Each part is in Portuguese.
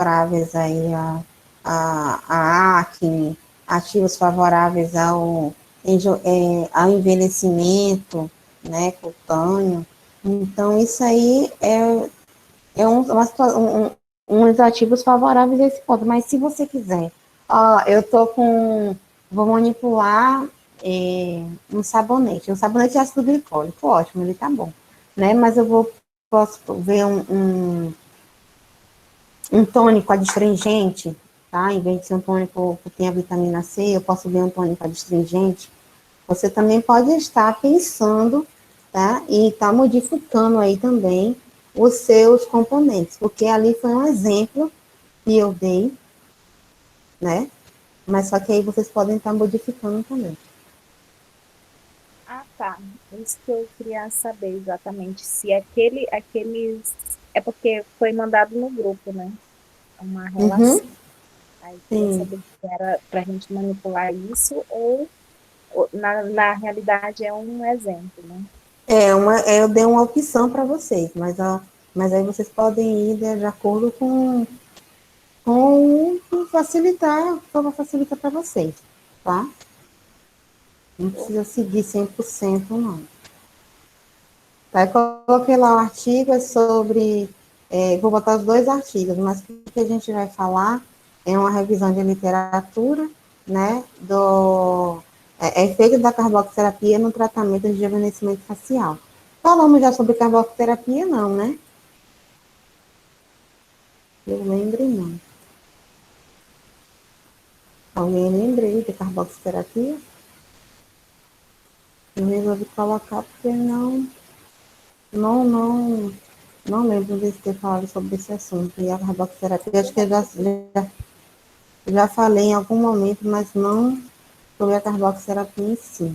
favoráveis aí a acne, ativos favoráveis ao envelhecimento, né, cutâneo. Então, isso aí é uns ativos favoráveis a esse ponto. Mas se você quiser, eu tô vou manipular um sabonete. Um sabonete de ácido glicólico, ótimo, ele tá bom, né? Mas posso ver um tônico adstringente, tá? Em vez de ser um tônico que tenha vitamina C, eu posso ver um tônico adstringente. Você também pode estar pensando, tá? E estar modificando aí também os seus componentes, porque ali foi um exemplo que eu dei, né? Mas só que aí vocês podem estar modificando também. Ah, tá. Isso que eu queria saber exatamente se aqueles. É porque foi mandado no grupo, né? Uma Uhum, relação. Aí eu queria sim. saber se era para a gente manipular isso ou na realidade é um exemplo, né? Eu dei uma opção para vocês, mas aí vocês podem ir de acordo com como facilitar para vocês, tá? Não precisa seguir 100% não. Tá, eu coloquei lá o artigo sobre, vou botar os dois artigos, mas o que a gente vai falar é uma revisão de literatura, né, efeito da carboxiterapia no tratamento de rejuvenescimento facial. Falamos já sobre carboxiterapia, não, né? Eu lembro, não. Alguém lembrei de carboxiterapia? Eu resolvi colocar porque não, não, não lembro de ter falado sobre esse assunto. E a carboxiterapia, acho que eu já falei em algum momento, mas não sobre a carboxiterapia em si.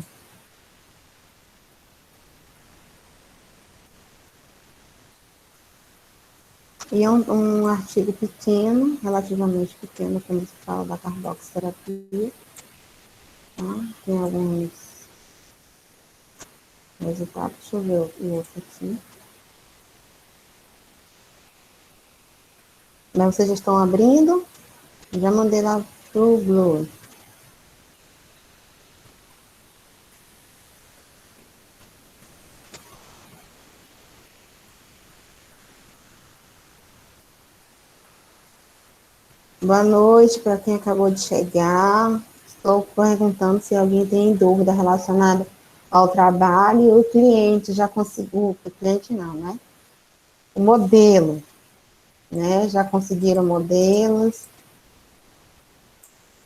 E é um artigo pequeno, relativamente pequeno, quando se fala da carboxiterapia. Tá? Tem alguns resultados. Deixa eu ver o outro aqui. Mas vocês já estão abrindo? Já mandei lá pro Blue. Boa noite para quem acabou de chegar. Estou perguntando se alguém tem dúvida relacionada ao trabalho e o cliente já conseguiu, o cliente não, né? O modelo, né? Já conseguiram modelos.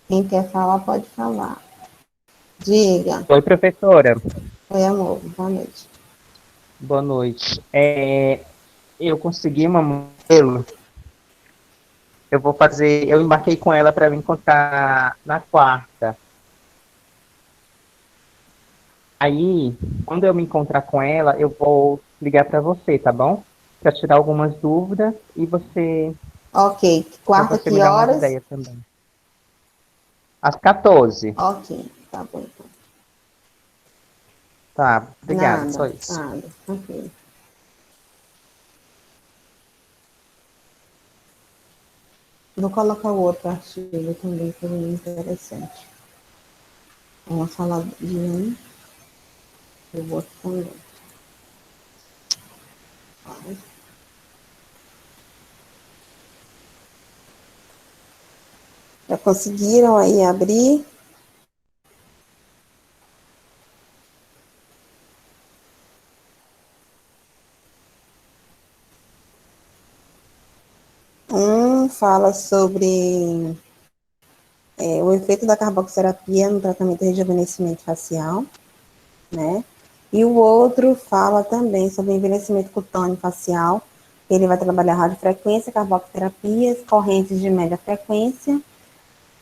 Quem quer falar, pode falar. Diga. Oi, professora. Oi, amor. Boa noite. Boa noite. Eu consegui uma modelo. Eu embarquei com ela para me encontrar na quarta. Aí, quando eu me encontrar com ela, eu vou ligar para você, tá bom? Para tirar algumas dúvidas e Ok. para Quarta, você que me dar umas horas? ideias também. Às 14. Ok. Tá bom, então. Tá, obrigado, só Nada, isso. nada. Ok. Vou colocar o outro artigo também, que é interessante. Vamos falar de um e o outro também. Já conseguiram aí abrir? Um fala sobre o efeito da carboxiterapia no tratamento de rejuvenescimento facial, né? E o outro fala também sobre envelhecimento cutâneo facial. Ele vai trabalhar radiofrequência, carboxiterapias, correntes de média frequência,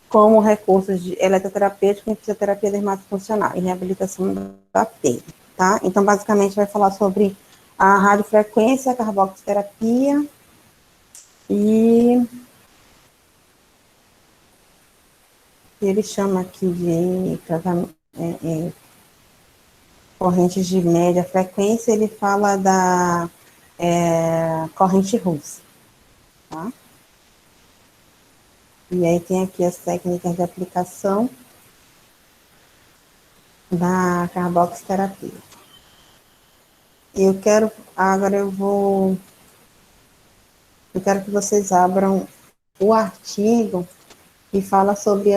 como recursos de eletroterapêutico e fisioterapia dermatofuncional e reabilitação da pele, tá? Então, basicamente, vai falar sobre a radiofrequência, a carboxiterapia e ele chama aqui de correntes de média frequência, ele fala da corrente russa, tá? E aí tem aqui as técnicas de aplicação da carboxiterapia. Agora eu quero que vocês abram o artigo que fala sobre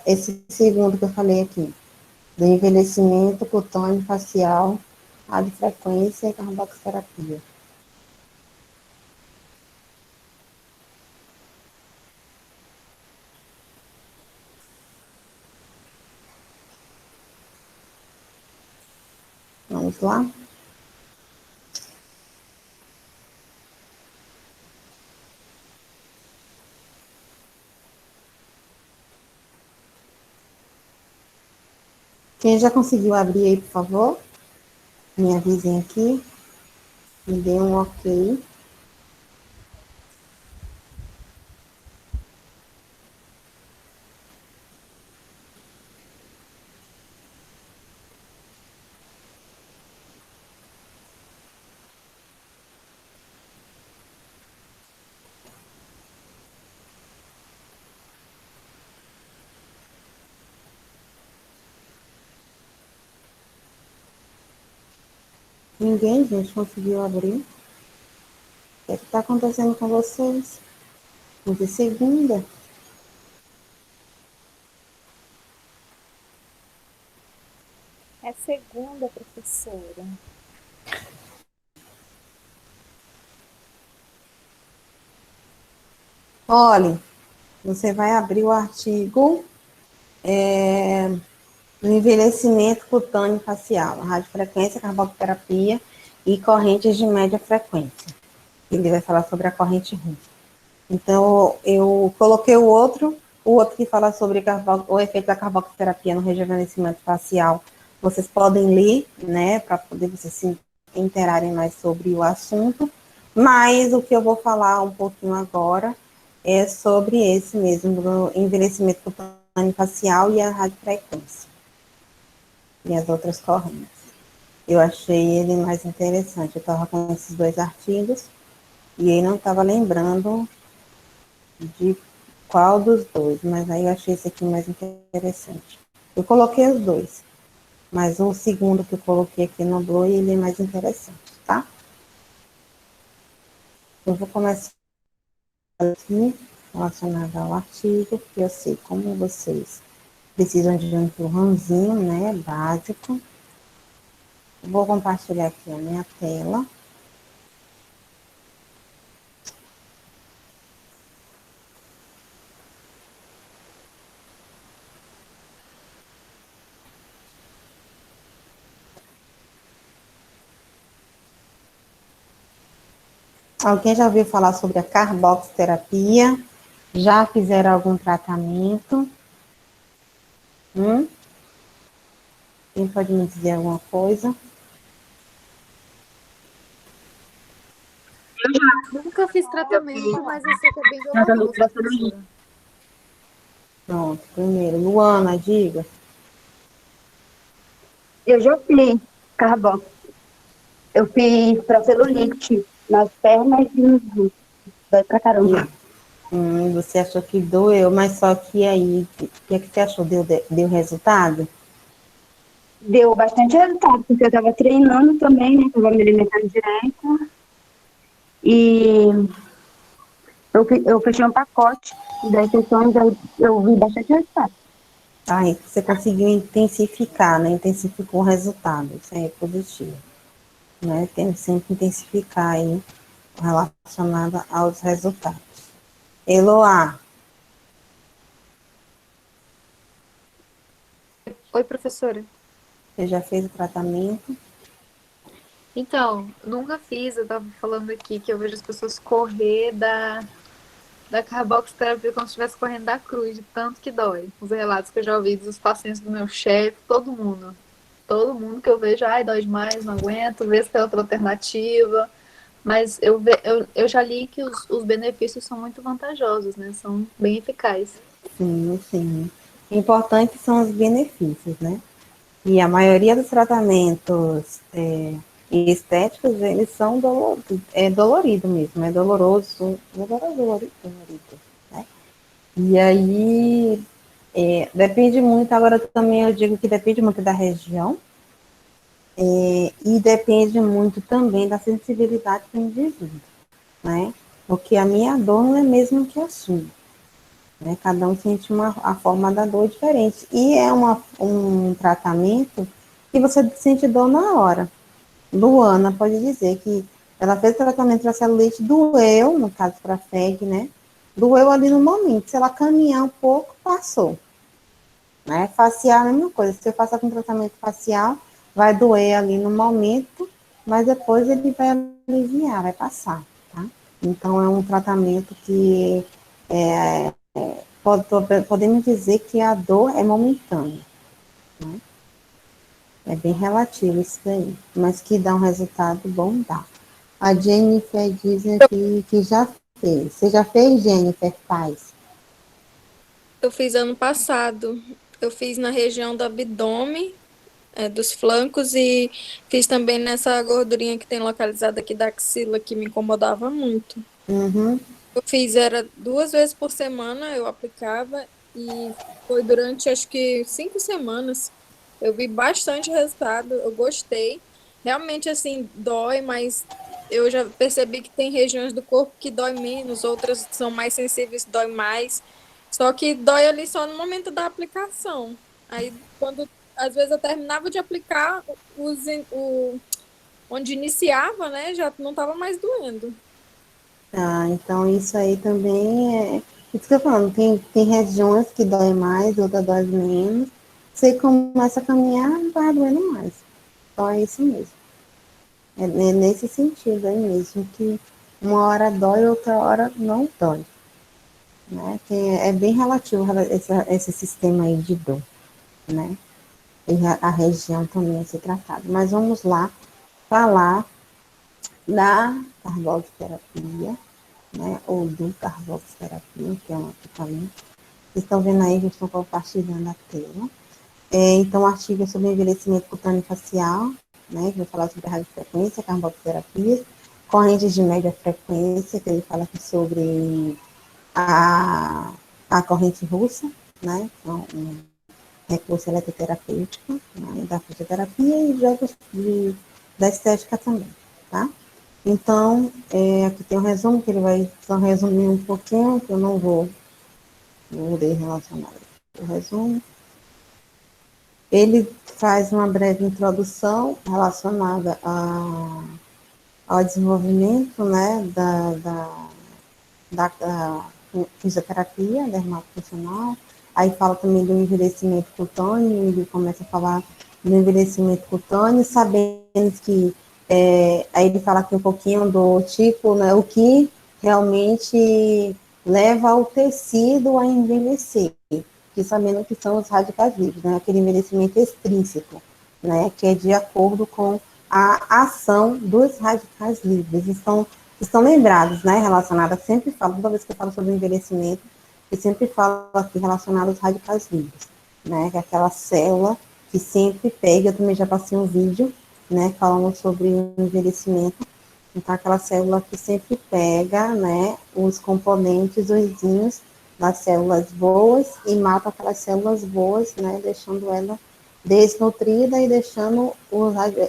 esse segundo que eu falei aqui, do envelhecimento cutâneo facial, radiofrequência e carboxiterapia. Vamos lá? Quem já conseguiu abrir aí, por favor? Me avisem aqui. Me dê um ok. Ninguém, gente, conseguiu abrir. O que está acontecendo com vocês? Hoje é segunda. É segunda, professora. Olhe, você vai abrir o artigo do envelhecimento cutâneo facial, radiofrequência, carboterapia e correntes de média frequência. Ele vai falar sobre a corrente RUM. Então, eu coloquei o outro que fala sobre o efeito da carboxiterapia no rejuvenescimento facial. Vocês podem ler, né, para poder vocês se interarem mais sobre o assunto. Mas o que eu vou falar um pouquinho agora é sobre esse mesmo, do envelhecimento cutâneo facial e a radiofrequência. E as outras correntes. Eu achei ele mais interessante. Eu estava com esses dois artigos e aí não estava lembrando de qual dos dois, mas aí eu achei esse aqui mais interessante. Eu coloquei os dois, mas o segundo que eu coloquei aqui no Blue, ele é mais interessante, tá? Eu vou começar aqui, relacionado ao artigo, porque eu sei como vocês precisam de um empurrãozinho, né, básico. Vou compartilhar aqui a minha tela. Alguém já ouviu falar sobre a carboxiterapia? Já fizeram algum tratamento? Quem pode me dizer alguma coisa? Nunca fiz tratamento, mas eu sei que é bem Tratamento doloroso, da cirurgia. professora. Pronto, primeiro. Luana, diga. Eu já fiz carbox. Eu fiz pra celulite nas pernas e nos glúteos. Dói pra caramba. Você achou que doeu, mas só que aí, o que é que você achou? Deu resultado? Deu bastante resultado, porque eu tava treinando também, né? Tava me alimentando direito. E eu fechei um pacote das sessões, eu vi bastante resultado. Aí você conseguiu intensificar, né? Intensificou o resultado, isso aí é positivo. Né? Tem sempre que intensificar aí relacionado aos resultados. Eloá, Oi, professora. você já fez o tratamento? Então, nunca fiz, eu tava falando aqui que eu vejo as pessoas correr da carboxiterapia como se estivesse correndo da cruz, de tanto que dói. Os relatos que eu já ouvi dos pacientes do meu chefe, todo mundo. Todo mundo que eu vejo, ai, dói demais, não aguento, vê se tem outra alternativa. Mas eu já li que os benefícios são muito vantajosos, né? São bem eficazes. Sim, sim. O importante são os benefícios, né? E a maioria dos tratamentos estéticos, eles são dolorido mesmo, é doloroso, dolorido, né? E aí, depende muito, agora também eu digo que depende muito da região, e depende muito também da sensibilidade do indivíduo, né? Porque a minha dor não é a mesma que a sua, né? Cada um sente a forma da dor diferente. E é um tratamento que você sente dor na hora. Luana pode dizer que ela fez tratamento para celulite, doeu, no caso para FEG, né? Doeu ali no momento. Se ela caminhar um pouco, passou. Né? Facial é a mesma coisa. Se você passar com tratamento facial, vai doer ali no momento, mas depois ele vai aliviar, vai passar, tá? Então, é um tratamento que podemos dizer que a dor é momentânea, né? É bem relativo isso daí, mas que dá um resultado bom, dá. A Jennifer diz aqui que já fez. Você já fez, Jennifer? Faz. Eu fiz ano passado. Eu fiz na região do abdômen, dos flancos, e fiz também nessa gordurinha que tem localizada aqui da axila, que me incomodava muito. Uhum. Eu fiz, era 2 vezes por semana, eu aplicava, e foi durante, acho que 5 semanas. Eu vi bastante resultado, eu gostei. Realmente, assim, dói, mas eu já percebi que tem regiões do corpo que dói menos, outras são mais sensíveis, dói mais. Só que dói ali só no momento da aplicação. Aí, quando, às vezes, eu terminava de aplicar, onde iniciava, né, já não estava mais doendo. Tá, então isso aí também é. Isso que eu tô falando, tem regiões que dói mais, outras dói menos. Você começa a caminhar, vai doendo mais. Então é isso mesmo. É nesse sentido aí mesmo, que uma hora dói, outra hora não dói. Né? Que é bem relativo esse sistema aí de dor, né? E a região também a ser tratada. Mas vamos lá falar da carboxiterapia, né? Ou do carboxiterapia, que é um equipamento. Vocês estão vendo aí que eu estou compartilhando a tela. Então, o artigo é sobre envelhecimento cutâneo facial, né? Que vai falar sobre a radiofrequência, carboxiterapia, correntes de média frequência, que ele fala aqui sobre a, a corrente russa, né? Então, recurso eletroterapêutico, né, da fisioterapia e jogos da estética também, tá? Então, aqui tem um resumo, que ele vai só resumir um pouquinho, que eu não vou ler relacionado ao resumo. Ele faz uma breve introdução relacionada ao desenvolvimento, né, da fisioterapia dermatofuncional, aí fala também do envelhecimento cutâneo, ele começa a falar do envelhecimento cutâneo, sabendo que, aí ele fala aqui um pouquinho do tipo, né, o que realmente leva o tecido a envelhecer, que sabendo que são os radicais livres, né, aquele envelhecimento extrínseco, né, que é de acordo com a ação dos radicais livres. Estão lembrados, né, relacionadas, sempre falo, toda vez que eu falo sobre envelhecimento, eu sempre falo aqui relacionado aos radicais livres, né, que é aquela célula que sempre pega, eu também já passei um vídeo, né, falando sobre o envelhecimento, então aquela célula que sempre pega, né, os componentes, os vizinhos das células boas e mata aquelas células boas, né, deixando ela desnutrida e deixando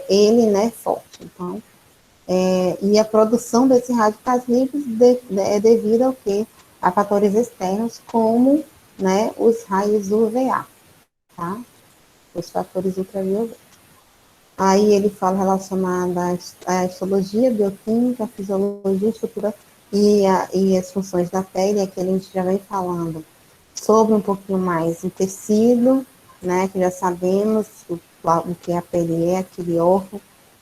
ele, né, forte. Então, e a produção desses radicais livres é devido ao quê? A fatores externos, como, né, os raios UVA, tá? Os fatores ultravioletos. Aí ele fala relacionado à histologia, bioquímica, fisiologia, estrutura e as funções da pele, aqui a gente já vem falando sobre um pouquinho mais o tecido, né, que já sabemos o que a pele é, aquele órgão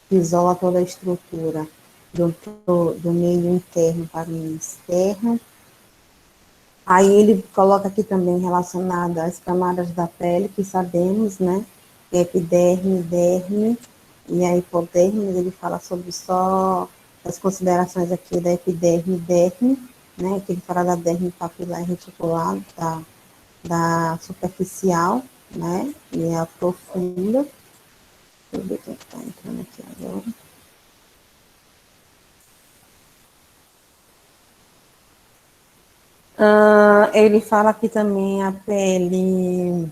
que isola toda a estrutura do meio interno para o meio externo. Aí ele coloca aqui também relacionado às camadas da pele, que sabemos, né, epiderme, derme e a hipoderme, ele fala sobre só as considerações aqui da epiderme e derme, né, que ele fala da derme papilar reticular, da superficial, né, e a profunda. Deixa eu ver quem está entrando aqui agora. Ele fala aqui também a pele,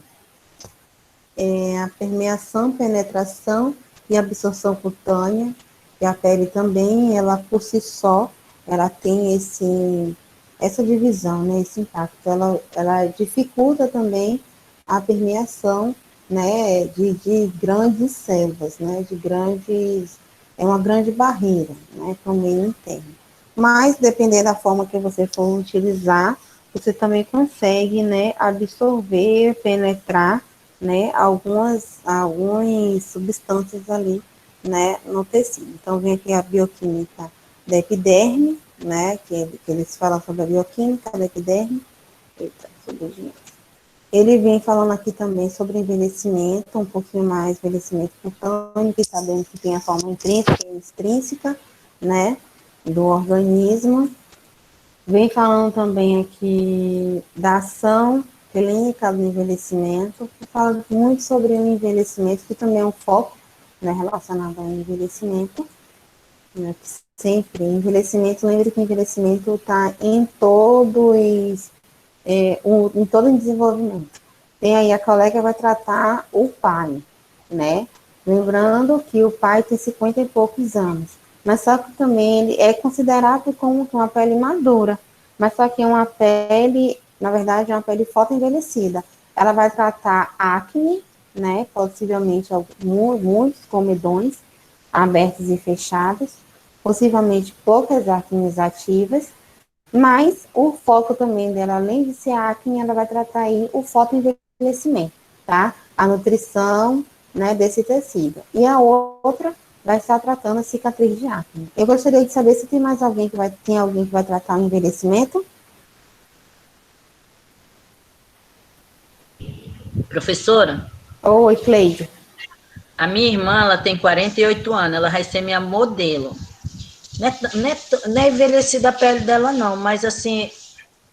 a permeação, penetração e absorção cutânea, e a pele também, ela por si só, ela tem essa divisão, né, esse impacto, ela dificulta também a permeação, né, de grandes células, né, é uma grande barreira, né, para o meio interno. Mas, dependendo da forma que você for utilizar, você também consegue, né, absorver, penetrar, né, algumas substâncias ali, né, no tecido. Então, vem aqui a bioquímica da epiderme, né, que eles falam sobre a bioquímica da epiderme. Eita, ele vem falando aqui também sobre envelhecimento, um pouquinho mais envelhecimento cutâneo, que sabemos que tem a forma intrínseca e extrínseca, né, do organismo. Vem falando também aqui da ação clínica do envelhecimento, que fala muito sobre o envelhecimento, que também é um foco, né, relacionado ao envelhecimento, né, que sempre, envelhecimento, lembre que o envelhecimento está em em todo o desenvolvimento. Tem aí a colega vai tratar o pai, né? Lembrando que o pai tem 50 e poucos anos, mas só que também ele é considerado como uma pele madura, mas só que é uma pele, na verdade, é uma pele fotoenvelhecida. Ela vai tratar acne, né? Possivelmente muitos comedões abertos e fechados, possivelmente poucas acnes ativas, mas o foco também dela, além de ser a acne, ela vai tratar aí o fotoenvelhecimento, tá? A nutrição, né, desse tecido. E a outra vai estar tratando a cicatriz de acne. Eu gostaria de saber se tem mais alguém tem alguém que vai tratar o envelhecimento. Professora, Oi, Cleide. a minha irmã, ela tem 48 anos, ela vai ser minha modelo. Não é envelhecida a pele dela, não, mas assim,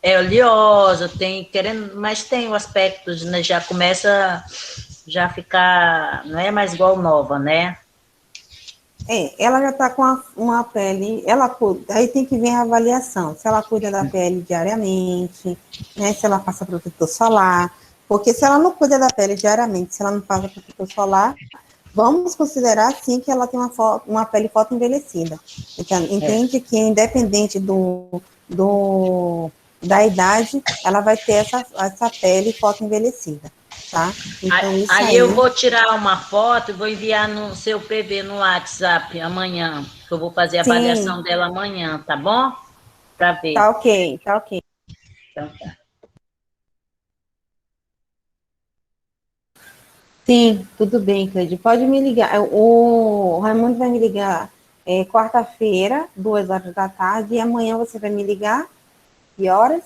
é oleosa, mas tem o aspecto, né, já começa já ficar, não é mais igual nova, né? Ela já está com uma pele, aí tem que ver a avaliação, se ela cuida da pele diariamente, né, se ela passa protetor solar, porque se ela não cuida da pele diariamente, se ela não passa protetor solar, vamos considerar, sim, que ela tem uma pele fotoenvelhecida. Então, entende que, independente da idade, ela vai ter essa pele fotoenvelhecida, tá? Então, isso aí eu vou tirar uma foto e vou enviar no seu PV no WhatsApp amanhã, que eu vou fazer a avaliação sim, dela amanhã, tá bom? Para ver. tá ok, tá ok. Então, tá. Sim, tudo bem, Cleide. Pode me ligar. O Raimundo vai me ligar quarta-feira, 2 horas da tarde, e amanhã você vai me ligar? Que horas?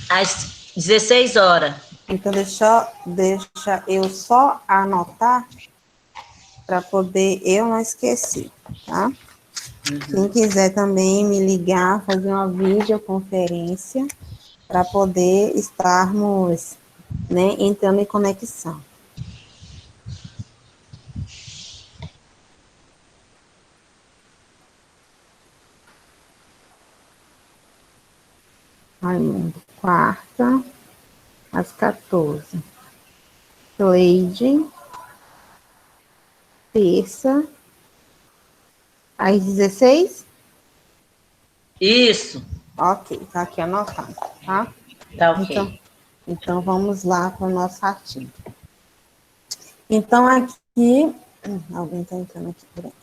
Às 16 horas. Então, deixa eu só anotar para poder eu não esquecer, tá? Quem quiser também me ligar, fazer uma videoconferência para poder estarmos, né, entrando em conexão. Raimundo, quarta, às 14. Cleide, terça, às 16? Isso. Ok, tá aqui anotado, tá? Tá ok. Então vamos lá para o nosso artigo. Então, aqui, alguém está entrando aqui por aí.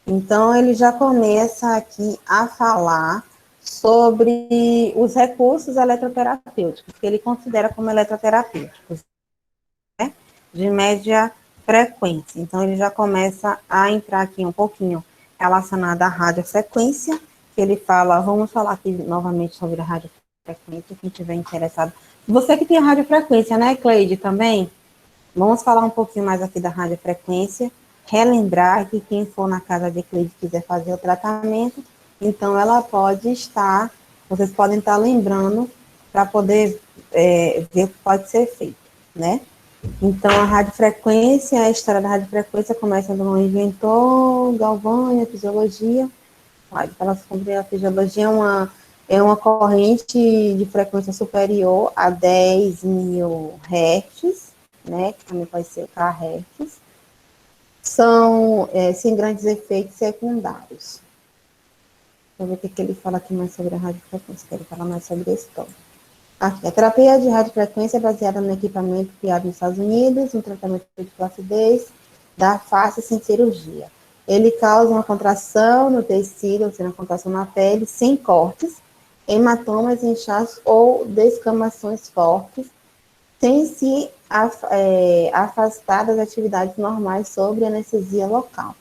Então, ele já começa aqui a falar sobre os recursos eletroterapêuticos, que ele considera como eletroterapêuticos, né, de média frequência. Então, ele já começa a entrar aqui um pouquinho relacionado à radiofrequência, que ele fala, vamos falar aqui novamente sobre a radiofrequência, quem estiver interessado. Você que tem a radiofrequência, né, Cleide, também? Vamos falar um pouquinho mais aqui da radiofrequência, relembrar que quem for na casa de Cleide quiser fazer o tratamento, então ela pode estar, vocês podem estar lembrando para poder ver o que pode ser feito, né? Então, a radiofrequência, a história da radiofrequência começa do inventor, Galvani, a fisiologia. Pode falar sobre a fisiologia, é uma corrente de frequência superior a 10.000 Hz, né, que também pode ser kHz, são sem grandes efeitos secundários. Vou ver o que ele fala aqui mais sobre a radiofrequência, que ele fala mais sobre esse tópico. Aqui, a terapia de radiofrequência é baseada no equipamento criado nos Estados Unidos, um tratamento de flacidez da face sem cirurgia. Ele causa uma contração no tecido, ou seja, uma contração na pele, sem cortes, hematomas, inchaços ou descamações fortes, sem se afastar das atividades normais sobre anestesia local.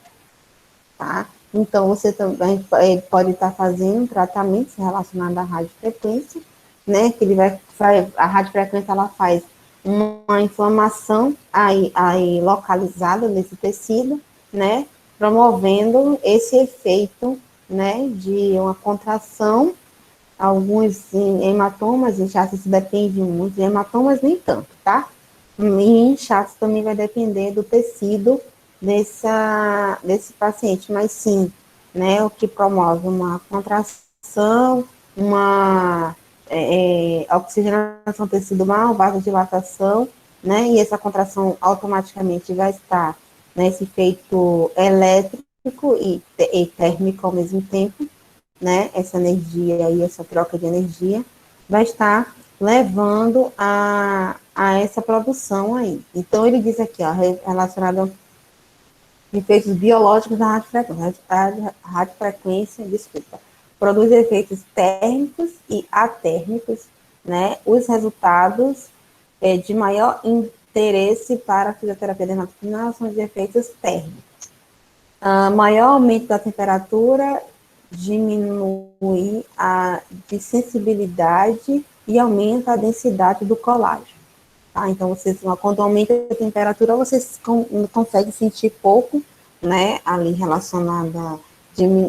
Tá? Então, você também pode estar fazendo tratamentos relacionados à radiofrequência, né, que a radiofrequência, ela faz uma inflamação aí localizada nesse tecido, né, promovendo esse efeito, né, de uma contração, alguns hematomas, inchaços, isso depende muito, de hematomas nem tanto, tá? E inchaços também vai depender do tecido desse paciente, mas sim, né, o que promove uma contração, uma oxigenação do tecido mal, vasodilatação, né, e essa contração automaticamente vai estar nesse efeito elétrico e térmico ao mesmo tempo, né, essa energia e essa troca de energia vai estar levando a essa produção aí. Então, ele diz aqui, ó, relacionado a efeitos biológicos da radiofrequência. A radiofrequência, desculpa, produz efeitos térmicos e atérmicos, né, os resultados de maior interesse para a fisioterapia dermatológica são os efeitos térmicos. Maior aumento da temperatura diminui a de sensibilidade e aumenta a densidade do colágeno. Tá? Então, quando aumenta a temperatura, vocês conseguem sentir pouco, né, ali relacionada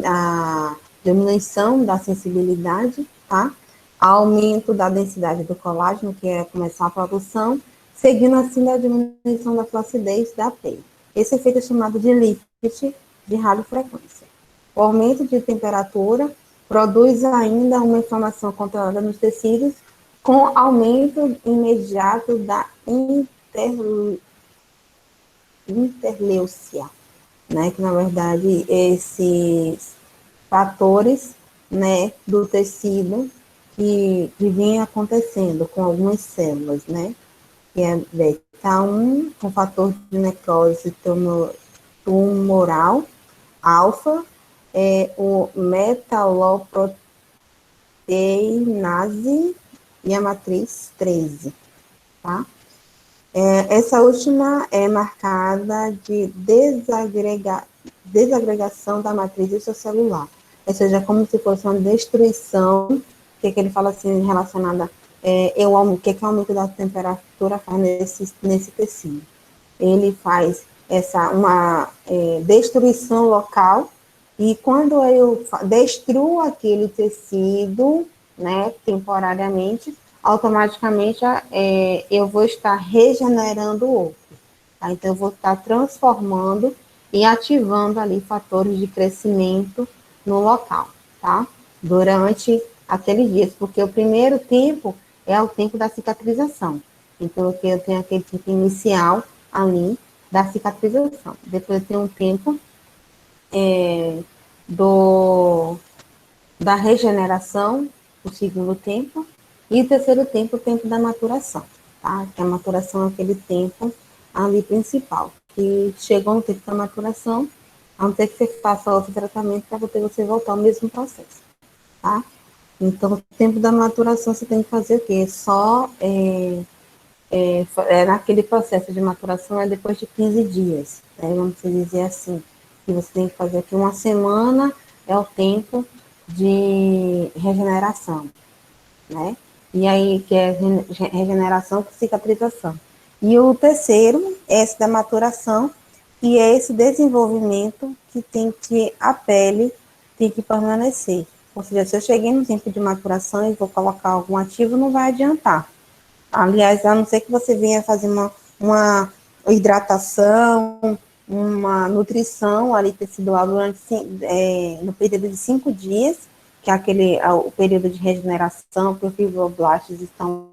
à diminuição da sensibilidade, tá? Aumento da densidade do colágeno, que é começar a produção, seguindo assim a diminuição da flacidez da pele. Esse efeito é chamado de lift de radiofrequência. O aumento de temperatura produz ainda uma inflamação controlada nos tecidos, com aumento imediato da interleucia, né, que na verdade esses fatores, né, do tecido que vinha acontecendo com algumas células, né, que é beta-1, com fator de necrose tumoral, alfa, o metaloproteinase e a matriz 13, tá? Essa última é marcada de desagregação da matriz extracelular, ou seja, como se fosse uma destruição, que ele fala assim, relacionada o que o aumento da temperatura faz nesse tecido. Ele faz uma destruição local, e quando eu destruo aquele tecido, né, temporariamente, automaticamente eu vou estar regenerando o outro. Tá? Então, eu vou estar transformando e ativando ali fatores de crescimento no local, tá? Durante aqueles dias, porque o primeiro tempo é o tempo da cicatrização. Então, eu tenho aquele tempo inicial ali da cicatrização. Depois eu tenho um tempo da regeneração, o segundo tempo, e o terceiro tempo, o tempo da maturação, tá? Que a maturação é aquele tempo ali principal, que chegou no tempo da maturação, a não ser que você faça outro tratamento para você voltar ao mesmo processo, tá? Então, o tempo da maturação você tem que fazer o quê? Só naquele processo de maturação é depois de 15 dias, né? Vamos dizer assim, que você tem que fazer aqui uma semana, é o tempo de regeneração, né? E aí, que é regeneração com cicatrização. E o terceiro, esse da maturação, e é esse desenvolvimento que a pele tem que permanecer. Ou seja, se eu cheguei no tempo de maturação e vou colocar algum ativo, não vai adiantar. Aliás, a não ser que você venha fazer uma hidratação, uma nutrição ali tecidual no período de 5 dias, que é o período de regeneração, que os fibroblastos estão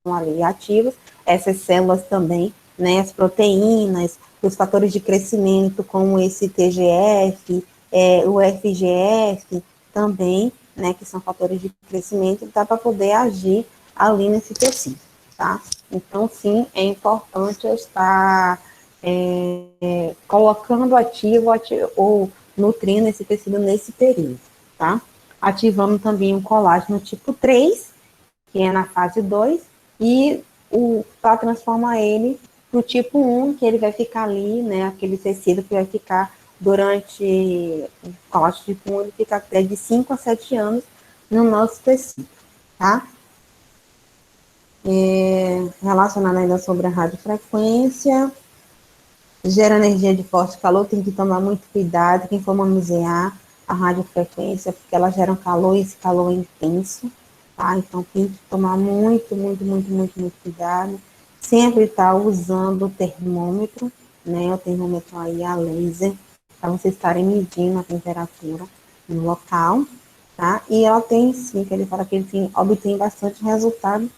ali ativos, essas células também, né, as proteínas, os fatores de crescimento, como esse TGF, o FGF também, né, que são fatores de crescimento, dá para poder agir ali nesse tecido, tá? Então, sim, é importante eu estar colocando ativo ou nutrindo esse tecido nesse período, tá? Ativando também o colágeno tipo 3, que é na fase 2, e para transformar ele para o tipo 1, que ele vai ficar ali, né, aquele tecido que vai ficar durante o colágeno tipo 1, ele fica até de 5 a 7 anos no nosso tecido, tá? Relacionado ainda sobre a radiofrequência, gera energia de forte calor, tem que tomar muito cuidado, quem for manusear a radiofrequência, porque ela gera um calor e esse calor é intenso, tá? Então tem que tomar muito, muito, muito, muito, muito cuidado. Sempre estar usando o termômetro, né? O termômetro aí a laser, para vocês estarem medindo a temperatura no local, tá? E ela tem sim, que ele fala que ele obtém bastante resultado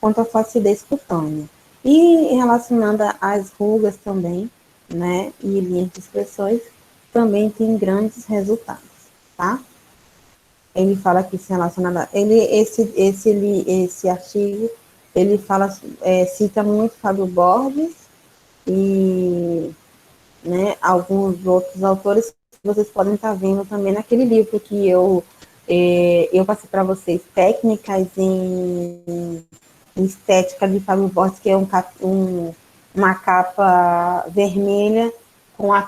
quanto à flacidez cutânea. E relacionando às rugas também, né, e linhas de expressões, também tem grandes resultados, tá? Ele fala que se relacionado, esse artigo, ele fala, cita muito Fábio Borges e, né, alguns outros autores que vocês podem estar vendo também naquele livro que eu passei para vocês, Técnicas em Estética de Fábio Borges, que é uma capa vermelha com a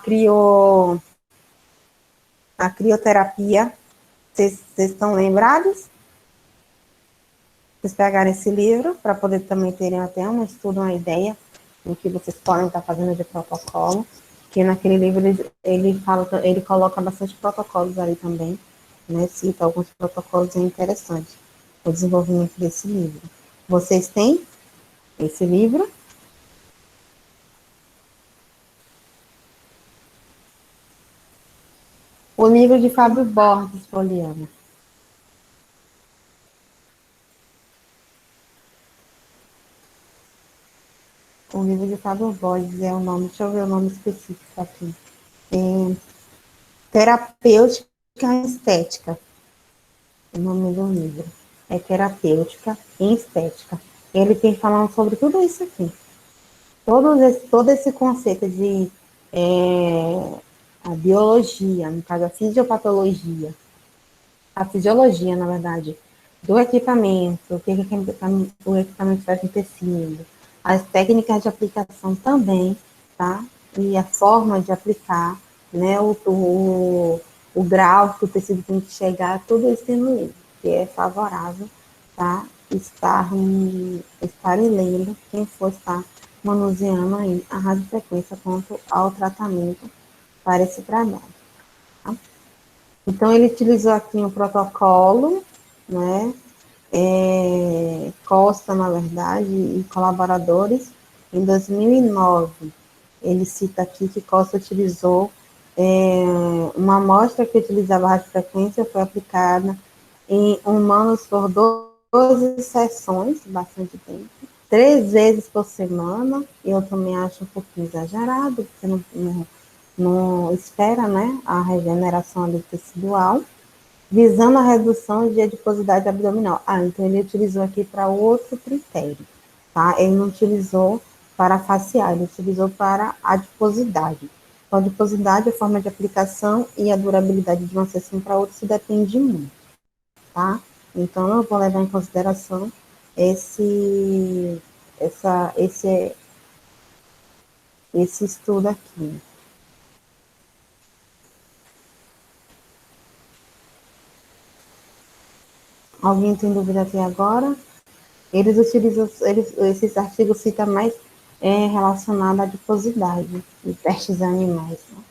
crioterapia. Vocês estão lembrados? Vocês pegaram esse livro para poder também terem até um estudo, uma ideia do que vocês podem estar fazendo de protocolo, que naquele livro ele coloca bastante protocolos ali também, né? Cita alguns protocolos interessantes o desenvolvimento desse livro. Vocês têm esse livro? O livro de Fábio Borges, Poliana. O livro de Fábio Borges é o nome, deixa eu ver o nome específico aqui. Terapêutica em Estética. O nome do livro é Terapêutica em Estética. Ele tem falando sobre tudo isso aqui. Todo esse conceito de a biologia, no caso a fisiopatologia, a fisiologia, na verdade, do equipamento, o que o equipamento faz no tecido, as técnicas de aplicação também, tá? E a forma de aplicar, né? O grau que o tecido tem que chegar, tudo isso tem no livro, que é favorável, tá? Estar lendo, quem for estar manuseando aí a radiofrequência quanto ao tratamento para esse trabalho. Tá? Então, ele utilizou aqui um protocolo, né, Costa, na verdade, e colaboradores, em 2009. Ele cita aqui que Costa utilizou uma amostra que utilizava a radiofrequência, foi aplicada em humanos por 12 sessões, bastante tempo, 3 vezes por semana. Eu também acho um pouquinho exagerado, porque não espera, né, a regeneração ali tecidual, visando a redução de adiposidade abdominal. Então ele utilizou aqui para outro critério, tá? Ele não utilizou para facial, ele utilizou para adiposidade. Então, a adiposidade, a forma de aplicação e a durabilidade de uma sessão para outra se depende muito, tá? Então, eu vou levar em consideração esse estudo aqui. Alguém tem dúvida até agora? Esses artigos citam mais relacionado à adiposidade de testes animais. Né?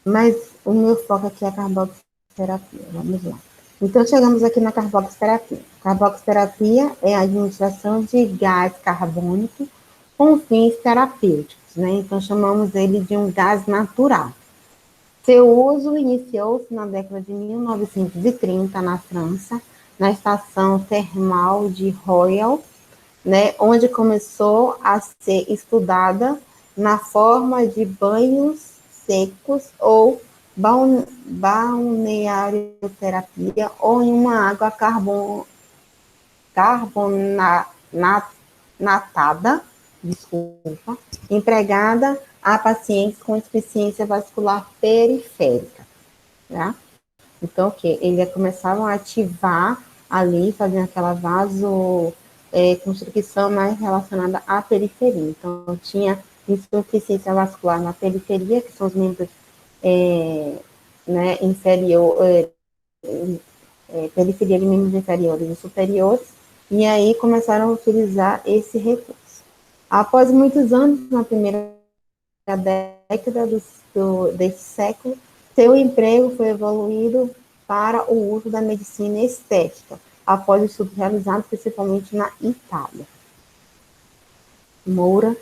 Mas o meu foco aqui é a carboxiterapia. Vamos lá. Então, chegamos aqui na carboxiterapia. Carboxiterapia é a administração de gás carbônico com fins terapêuticos, né? Então, chamamos ele de um gás natural. Seu uso iniciou-se na década de 1930 na França, na estação termal de Royal, né, onde começou a ser estudada na forma de banhos secos ou balnearioterapia ou em uma água carbonatada, desculpa, empregada a pacientes com insuficiência vascular periférica, tá? Então, o que? Eles começavam a ativar ali, fazendo aquela constricção mais relacionada à periferia. Então, tinha insuficiência vascular na periferia, que são os membros né, periferia de membros inferiores e superiores, e aí começaram a utilizar esse recurso. Após muitos anos, na primeira década desse século, seu emprego foi evoluído para o uso da medicina estética, após estudos realizados principalmente na Itália. Moura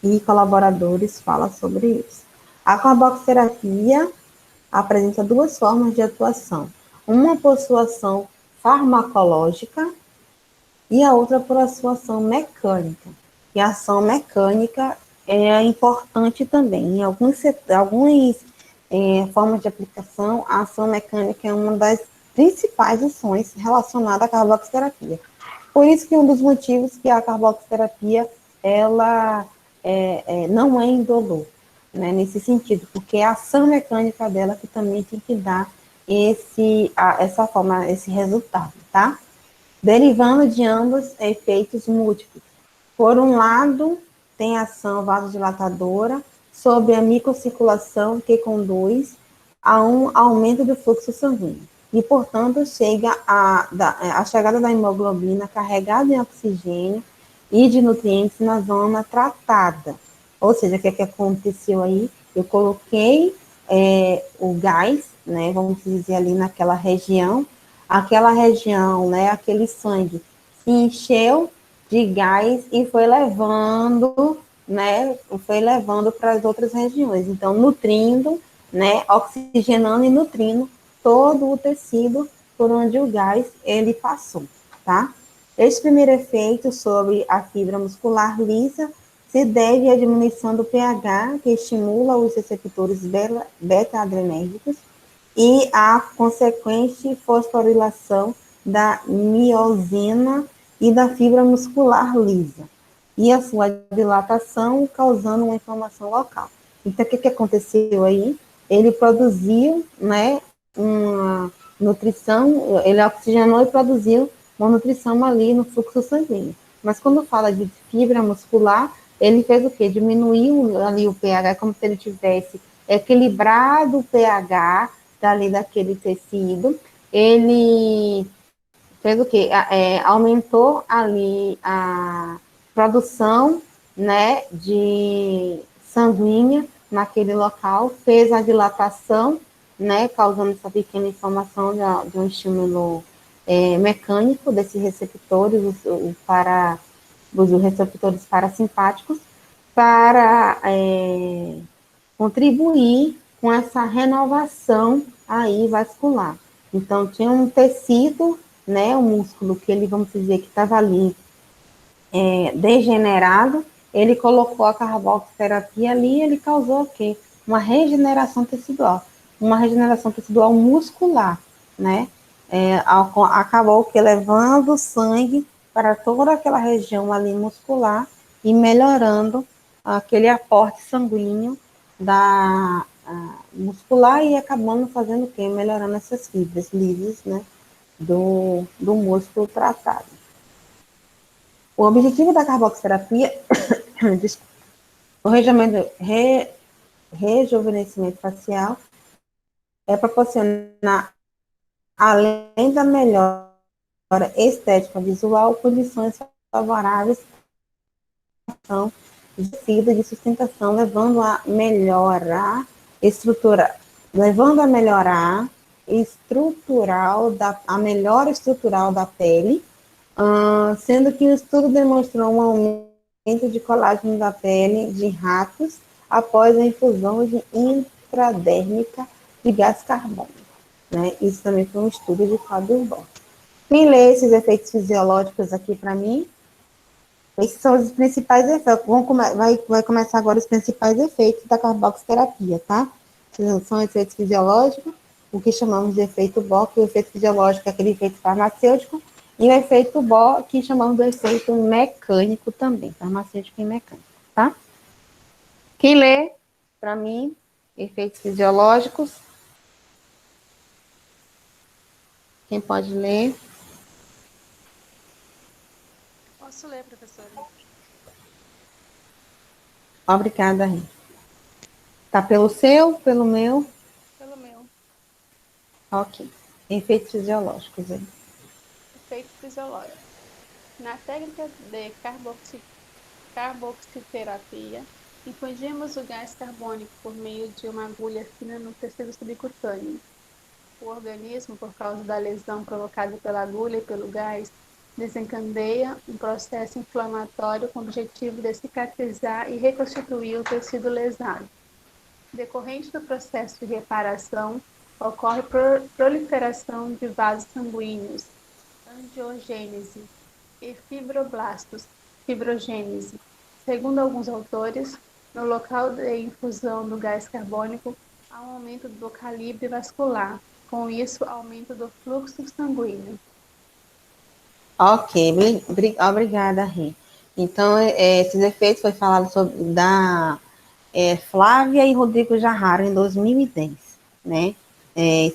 e colaboradores falam sobre isso. A carboxterapia apresenta duas formas de atuação. Uma por sua ação farmacológica e a outra por sua ação mecânica. E a ação mecânica é importante também. Em algumas formas de aplicação, a ação mecânica é uma das principais ações relacionadas à carboxterapia. Por isso que um dos motivos que a carboxterapia ela não é indolor, né, nesse sentido, porque é a ação mecânica dela que também tem que dar esse resultado, tá? Derivando de ambos efeitos múltiplos. Por um lado, tem ação vasodilatadora sobre a microcirculação que conduz a um aumento do fluxo sanguíneo. E, portanto, chega a chegada da hemoglobina carregada em oxigênio e de nutrientes na zona tratada. Ou seja, o que aconteceu aí? Eu coloquei o gás, né, vamos dizer ali naquela região, né, aquele sangue se encheu de gás e foi levando, né, para as outras regiões. Então, nutrindo, né, oxigenando e nutrindo todo o tecido por onde o gás ele passou, tá? Esse primeiro efeito sobre a fibra muscular lisa se deve à diminuição do pH, que estimula os receptores beta-adrenérgicos, e à consequente fosforilação da miosina e da fibra muscular lisa, e a sua dilatação causando uma inflamação local. Então, o que aconteceu aí? Ele produziu, né, uma nutrição, ele oxigenou e produziu uma nutrição ali no fluxo sanguíneo. Mas quando fala de fibra muscular, ele fez o quê? Diminuiu ali o pH, como se ele tivesse equilibrado o pH dali daquele tecido. Ele fez o quê? Aumentou ali a produção, né, de sanguínea naquele local, fez a dilatação, né, causando essa pequena inflamação de um estímulo mecânico desses receptores, os receptores parasimpáticos, para contribuir com essa renovação aí vascular. Então, tinha um tecido, né, o músculo que ele, vamos dizer, que estava ali degenerado, ele colocou a carboxterapia ali, ele causou o quê? Uma regeneração tecidual muscular, né? Acabou que levando o sangue para toda aquela região ali muscular e melhorando aquele aporte sanguíneo muscular e acabando fazendo o quê? Melhorando essas fibras lisas, né, do músculo tratado. O objetivo da carboxterapia, o rejuvenescimento facial, é proporcionar, além da melhora estética visual, condições favoráveis de tecido de sustentação, levando a melhora estrutural da pele, sendo que o estudo demonstrou um aumento de colágeno da pele de ratos após a infusão intradérmica de gás carbônico, né? Isso também foi um estudo de Fábio Bock. Quem lê esses efeitos fisiológicos aqui para mim? Esses são os principais efeitos. Vai começar agora os principais efeitos da carboxiterapia, tá? São efeitos fisiológicos, o que chamamos de efeito Bock. O efeito fisiológico é aquele efeito farmacêutico, e o efeito Bock, que chamamos de efeito mecânico também, farmacêutico e mecânico, tá? Quem lê, para mim, efeitos fisiológicos? Quem pode ler? Posso ler, professora? Obrigada, Rê. Tá pelo seu, pelo meu? Pelo meu. Ok. Efeitos fisiológicos aí. Efeito fisiológico. Na técnica de carboxiterapia, infundimos o gás carbônico por meio de uma agulha fina no tecido subcutâneo. O organismo, por causa da lesão provocada pela agulha e pelo gás, desencadeia um processo inflamatório com o objetivo de cicatrizar e reconstituir o tecido lesado. Decorrente do processo de reparação, ocorre proliferação de vasos sanguíneos, angiogênese, e fibroblastos, fibrogênese. Segundo alguns autores, no local de infusão do gás carbônico, há um aumento do calibre vascular, com isso, aumento do fluxo sanguíneo. Ok, obrigada, Rê. Então, esses efeitos foi falado sobre da Flávia e Rodrigo Jarrara em 2010, né?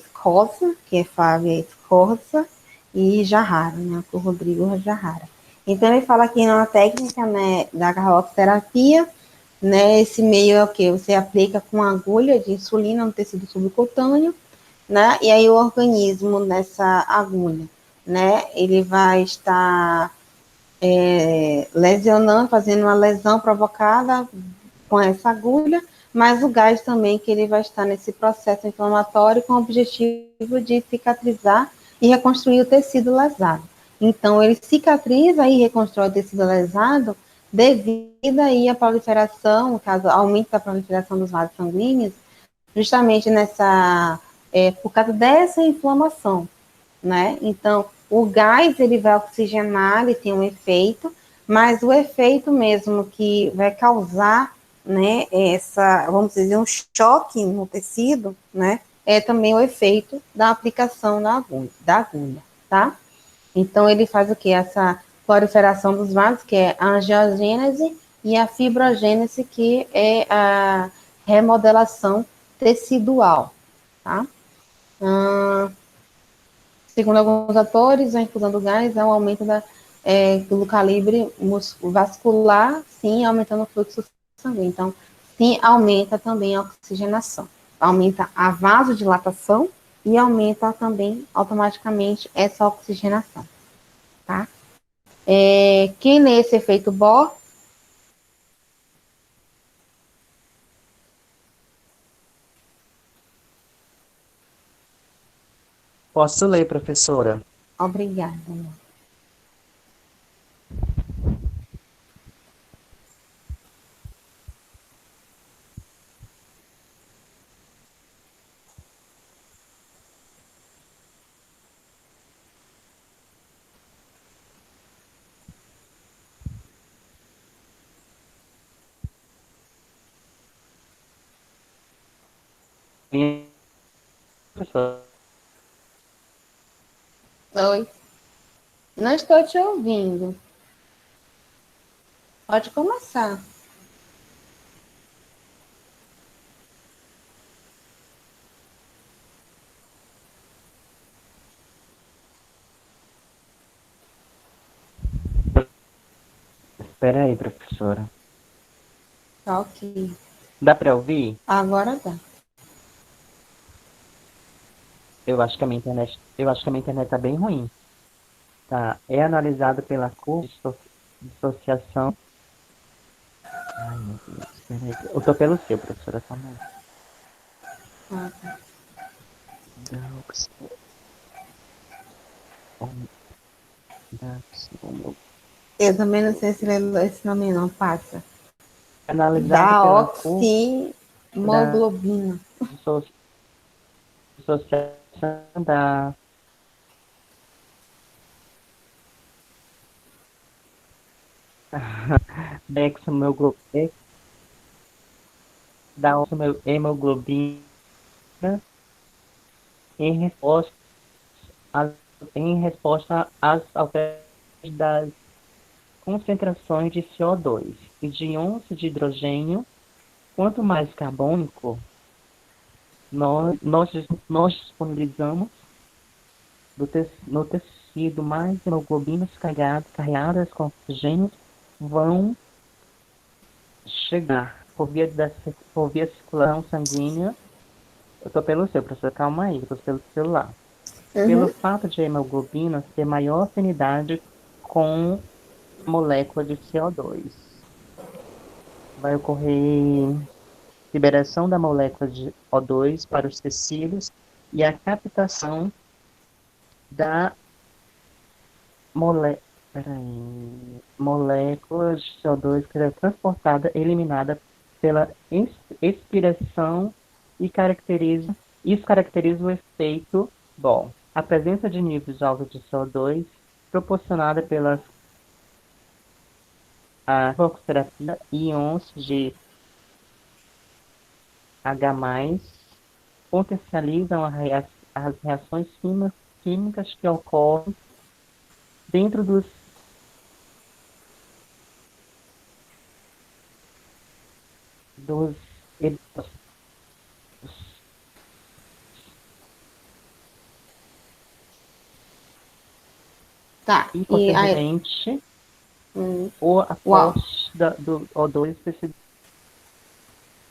Scorza, que é Flávia Scorza, e Jarrara, né? O Rodrigo Jarrara. Então, ele fala aqui na técnica, né, da carboxiterapia, né? Esse meio é o que? Você aplica com agulha de insulina no tecido subcutâneo, né? E aí o organismo nessa agulha, né? Ele vai estar lesionando, fazendo uma lesão provocada com essa agulha, mas o gás também que ele vai estar nesse processo inflamatório com o objetivo de cicatrizar e reconstruir o tecido lesado. Então, ele cicatriza e reconstrói o tecido lesado devido aí à proliferação, no caso, aumento da proliferação dos vasos sanguíneos, justamente por causa dessa inflamação, né? Então, o gás, ele vai oxigenar, ele tem um efeito, mas o efeito mesmo que vai causar, né, vamos dizer, um choque no tecido, né, é também o efeito da aplicação da agulha, tá? Então, ele faz o quê? Essa proliferação dos vasos, que é a angiogênese, e a fibrogênese, que é a remodelação tecidual, tá? Segundo alguns atores, a infusão do gás é um aumento do calibre vascular, sim, aumentando o fluxo sanguíneo. Então, sim, aumenta também a oxigenação. Aumenta a vasodilatação e aumenta também, automaticamente, essa oxigenação, tá? Quem lê esse efeito Bohr? Posso ler, professora? Obrigada. Professora, Oi. Não estou te ouvindo. Pode começar. espera aí, professora. Ok. Dá para ouvir? Agora dá. Eu acho que a minha internet tá bem ruim. Tá. É analisado pela curva de dissociação. Ai, meu Deus, espera aí. Eu tô pelo seu, professora, só um momento. Ah, tá. Eu também não sei se lembro esse nome não, passa. Analisado Da pela curva da oximoglobina. dissociação da dexahemoglobina, da hemoglobina em resposta às, em resposta às alterações das concentrações de CO2 e de íons de hidrogênio. Quanto mais carbônico nós disponibilizamos no tecido, mais hemoglobinas carregadas com oxigênio vão chegar por via circulação sanguínea. Eu estou pelo seu, professor, calma aí, eu estou pelo celular. Pelo fato de a hemoglobina ter maior afinidade com a molécula de CO2. Vai ocorrer liberação da molécula de O2 para os tecidos e a captação da molécula de CO2 que é transportada, eliminada pela expiração e isso caracteriza o efeito Bohr. A presença de níveis altos de CO2 proporcionada pela carboxiterapia, íons de H+, potencializam as reações químicas que ocorrem dentro dos Tá. e E aí, posteriormente o aporte do O2 tecido.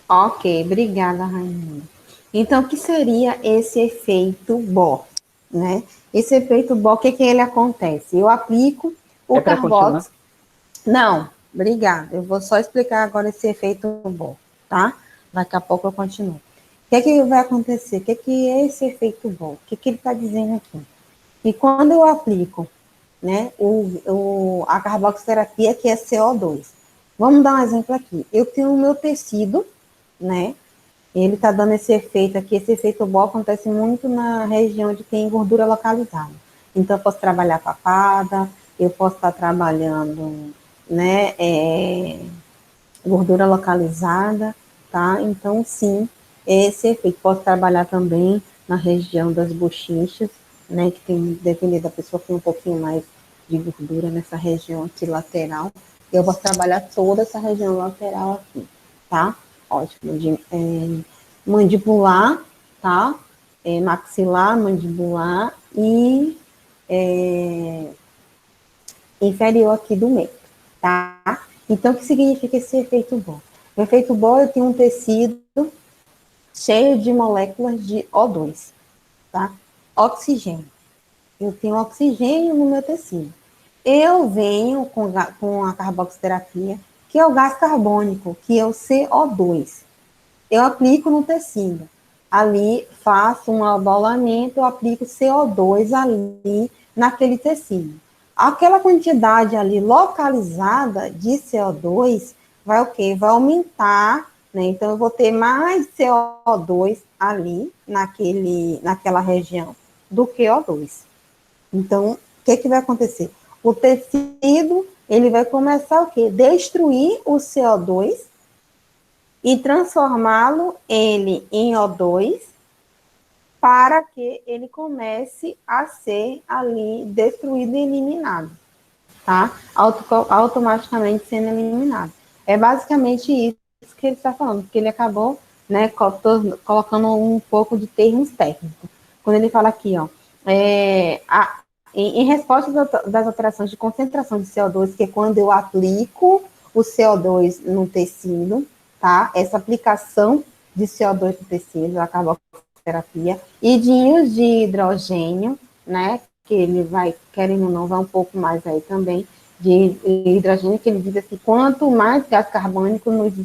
ok, obrigada, Rainha. Então, o que seria esse efeito Bohr, né? Esse efeito Bohr, o que ele acontece? Eu aplico o para continuar? carboxo. Não, obrigada. Eu vou só explicar agora esse efeito Bohr, tá? Daqui a pouco eu continuo. O que vai acontecer? O que é esse efeito Bohr? O que ele está dizendo aqui? E quando eu aplico, né, a carboxiterapia, que é CO2. Vamos dar um exemplo aqui. Eu tenho o meu tecido, né? Ele está dando esse efeito aqui. Esse efeito Bohr acontece muito na região onde tem gordura localizada. Então, eu posso trabalhar papada, eu posso estar trabalhando, né, gordura localizada, tá? Então, sim, esse efeito. Posso trabalhar também na região das bochechas, né, que tem, dependendo da pessoa, tem um pouquinho mais de gordura nessa região aqui lateral. Eu vou trabalhar toda essa região lateral aqui, tá? Ótimo. Mandibular, tá? Maxilar, mandibular e inferior aqui do meio, tá? Então, o que significa esse efeito Bohr? O efeito Bohr, eu tenho um tecido cheio de moléculas de O2, tá? Oxigênio. Eu tenho oxigênio no meu tecido. Eu venho com a carboxiterapia, que é o gás carbônico, que é o CO2. Eu aplico no tecido. Ali, faço um abolamento, eu aplico CO2 ali naquele tecido. Aquela quantidade ali localizada de CO2 vai o quê? Vai aumentar, né? Então, eu vou ter mais CO2 ali naquela região do que O2. Então, o que vai acontecer? O tecido, ele vai começar o quê? Destruir o CO2 e transformá-lo ele em O2 para que ele comece a ser ali destruído e eliminado, tá? Automaticamente sendo eliminado. É basicamente isso que ele está falando, porque ele acabou, né, colocando um pouco de termos técnicos. Quando ele fala aqui, ó, em resposta das alterações de concentração de CO2, que é quando eu aplico o CO2 no tecido, tá? Essa aplicação de CO2 no tecido, a carboxiterapia, e de íons de hidrogênio, né? Que ele vai, querendo ou não, vai um pouco mais aí também, de hidrogênio, que ele diz assim, quanto mais gás carbônico nós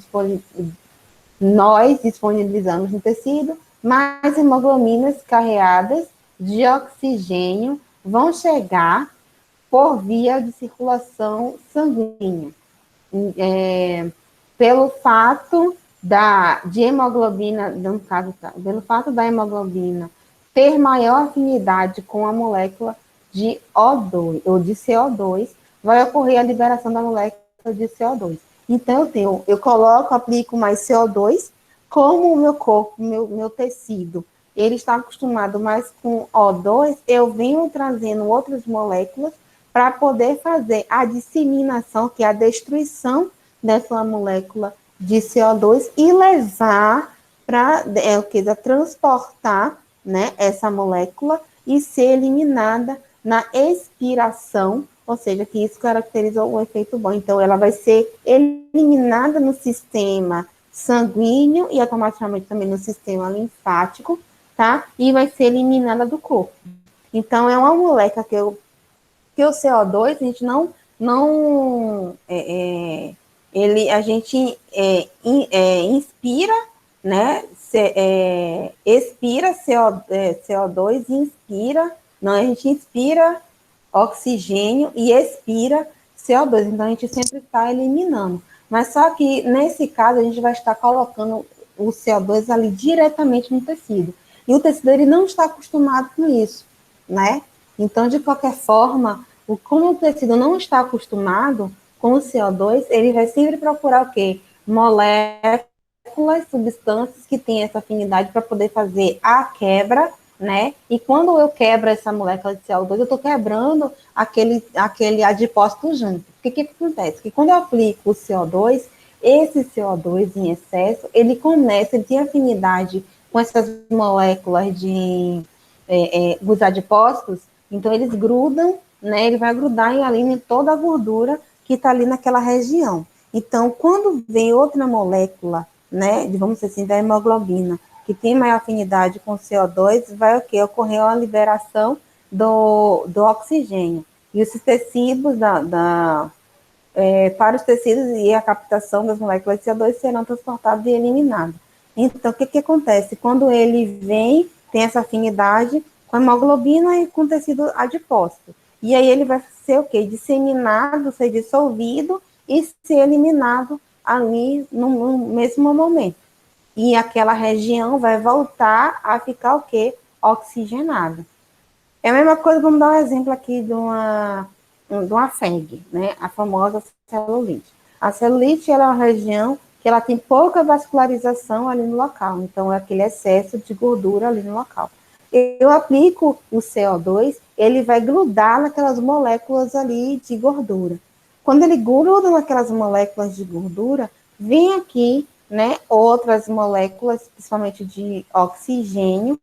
disponibilizamos no tecido, mais hemoglobinas carreadas de oxigênio vão chegar por via de circulação sanguínea. Pelo fato de hemoglobina, no caso, pelo fato da hemoglobina ter maior afinidade com a molécula de O2 ou de CO2, vai ocorrer a liberação da molécula de CO2. Então, eu coloco, aplico mais CO2, como o meu corpo, meu tecido, ele está acostumado mais com O2, eu venho trazendo outras moléculas para poder fazer a disseminação, que é a destruição dessa molécula de CO2 e levar para transportar, né, essa molécula e ser eliminada na expiração, ou seja, que isso caracteriza o efeito bom. Então, ela vai ser eliminada no sistema sanguíneo e automaticamente também no sistema linfático, tá? E vai ser eliminada do corpo. Então, é uma molécula que o CO2, a gente a gente inspira, né? Expira CO2 e inspira, não, a gente inspira oxigênio e expira CO2, então a gente sempre está eliminando. Mas só que nesse caso a gente vai estar colocando o CO2 ali diretamente no tecido. E o tecido ele não está acostumado com isso, né? Então, de qualquer forma, como o tecido não está acostumado com o CO2, ele vai sempre procurar o quê? Moléculas, substâncias que têm essa afinidade para poder fazer a quebra, né? E quando eu quebro essa molécula de CO2, eu estou quebrando aquele adipócito junto. O que acontece? Que quando eu aplico o CO2, esse CO2 em excesso, ele tem afinidade com essas moléculas dos adipócitos, então eles grudam, né? Ele vai grudar e ali em toda a gordura que está ali naquela região. Então, quando vem outra molécula, né, vamos dizer assim, da hemoglobina, que tem maior afinidade com o CO2, vai ocorrer uma liberação do oxigênio. E os tecidos para os tecidos e a captação das moléculas de CO2 serão transportados e eliminados. Então, o que acontece? Quando ele vem, tem essa afinidade com a hemoglobina e com o tecido adipócito. E aí ele vai ser o quê? Disseminado, ser dissolvido e ser eliminado ali no mesmo momento. E aquela região vai voltar a ficar o quê? Oxigenada. É a mesma coisa, vamos dar um exemplo aqui de uma FEG, né? A famosa celulite. A celulite ela é uma região que ela tem pouca vascularização ali no local, então é aquele excesso de gordura ali no local. Eu aplico o CO2, ele vai grudar naquelas moléculas ali de gordura. Quando ele gruda naquelas moléculas de gordura, vem aqui, né, outras moléculas, principalmente de oxigênio,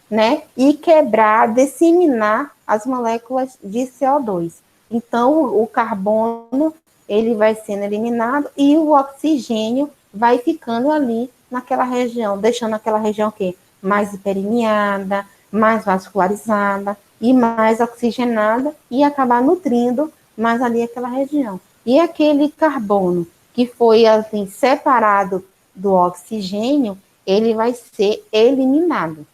né, e quebrar, disseminar as moléculas de CO2. Então, o carbono, ele vai sendo eliminado e o oxigênio vai ficando ali naquela região, deixando aquela região o quê? Mais hiperemiada, mais vascularizada e mais oxigenada e acabar nutrindo mais ali aquela região. E aquele carbono que foi assim separado do oxigênio, ele vai ser eliminado,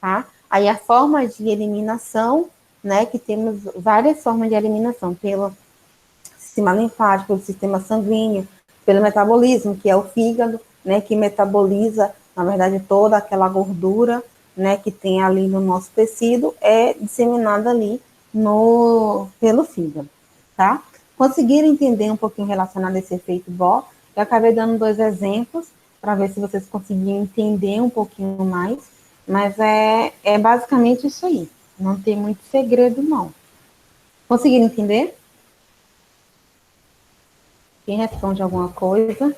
tá? Aí a forma de eliminação, né, que temos várias formas de eliminação, pelo sistema linfático, pelo sistema sanguíneo, pelo metabolismo, que é o fígado, né, que metaboliza, na verdade, toda aquela gordura, né, que tem ali no nosso tecido, é disseminada ali pelo fígado, tá? Conseguiram entender um pouquinho relacionado a esse efeito Bohr? Eu acabei dando 2 exemplos, para ver se vocês conseguiram entender um pouquinho mais, mas é basicamente isso aí, não tem muito segredo, não. Conseguiram entender? Quem responde alguma coisa?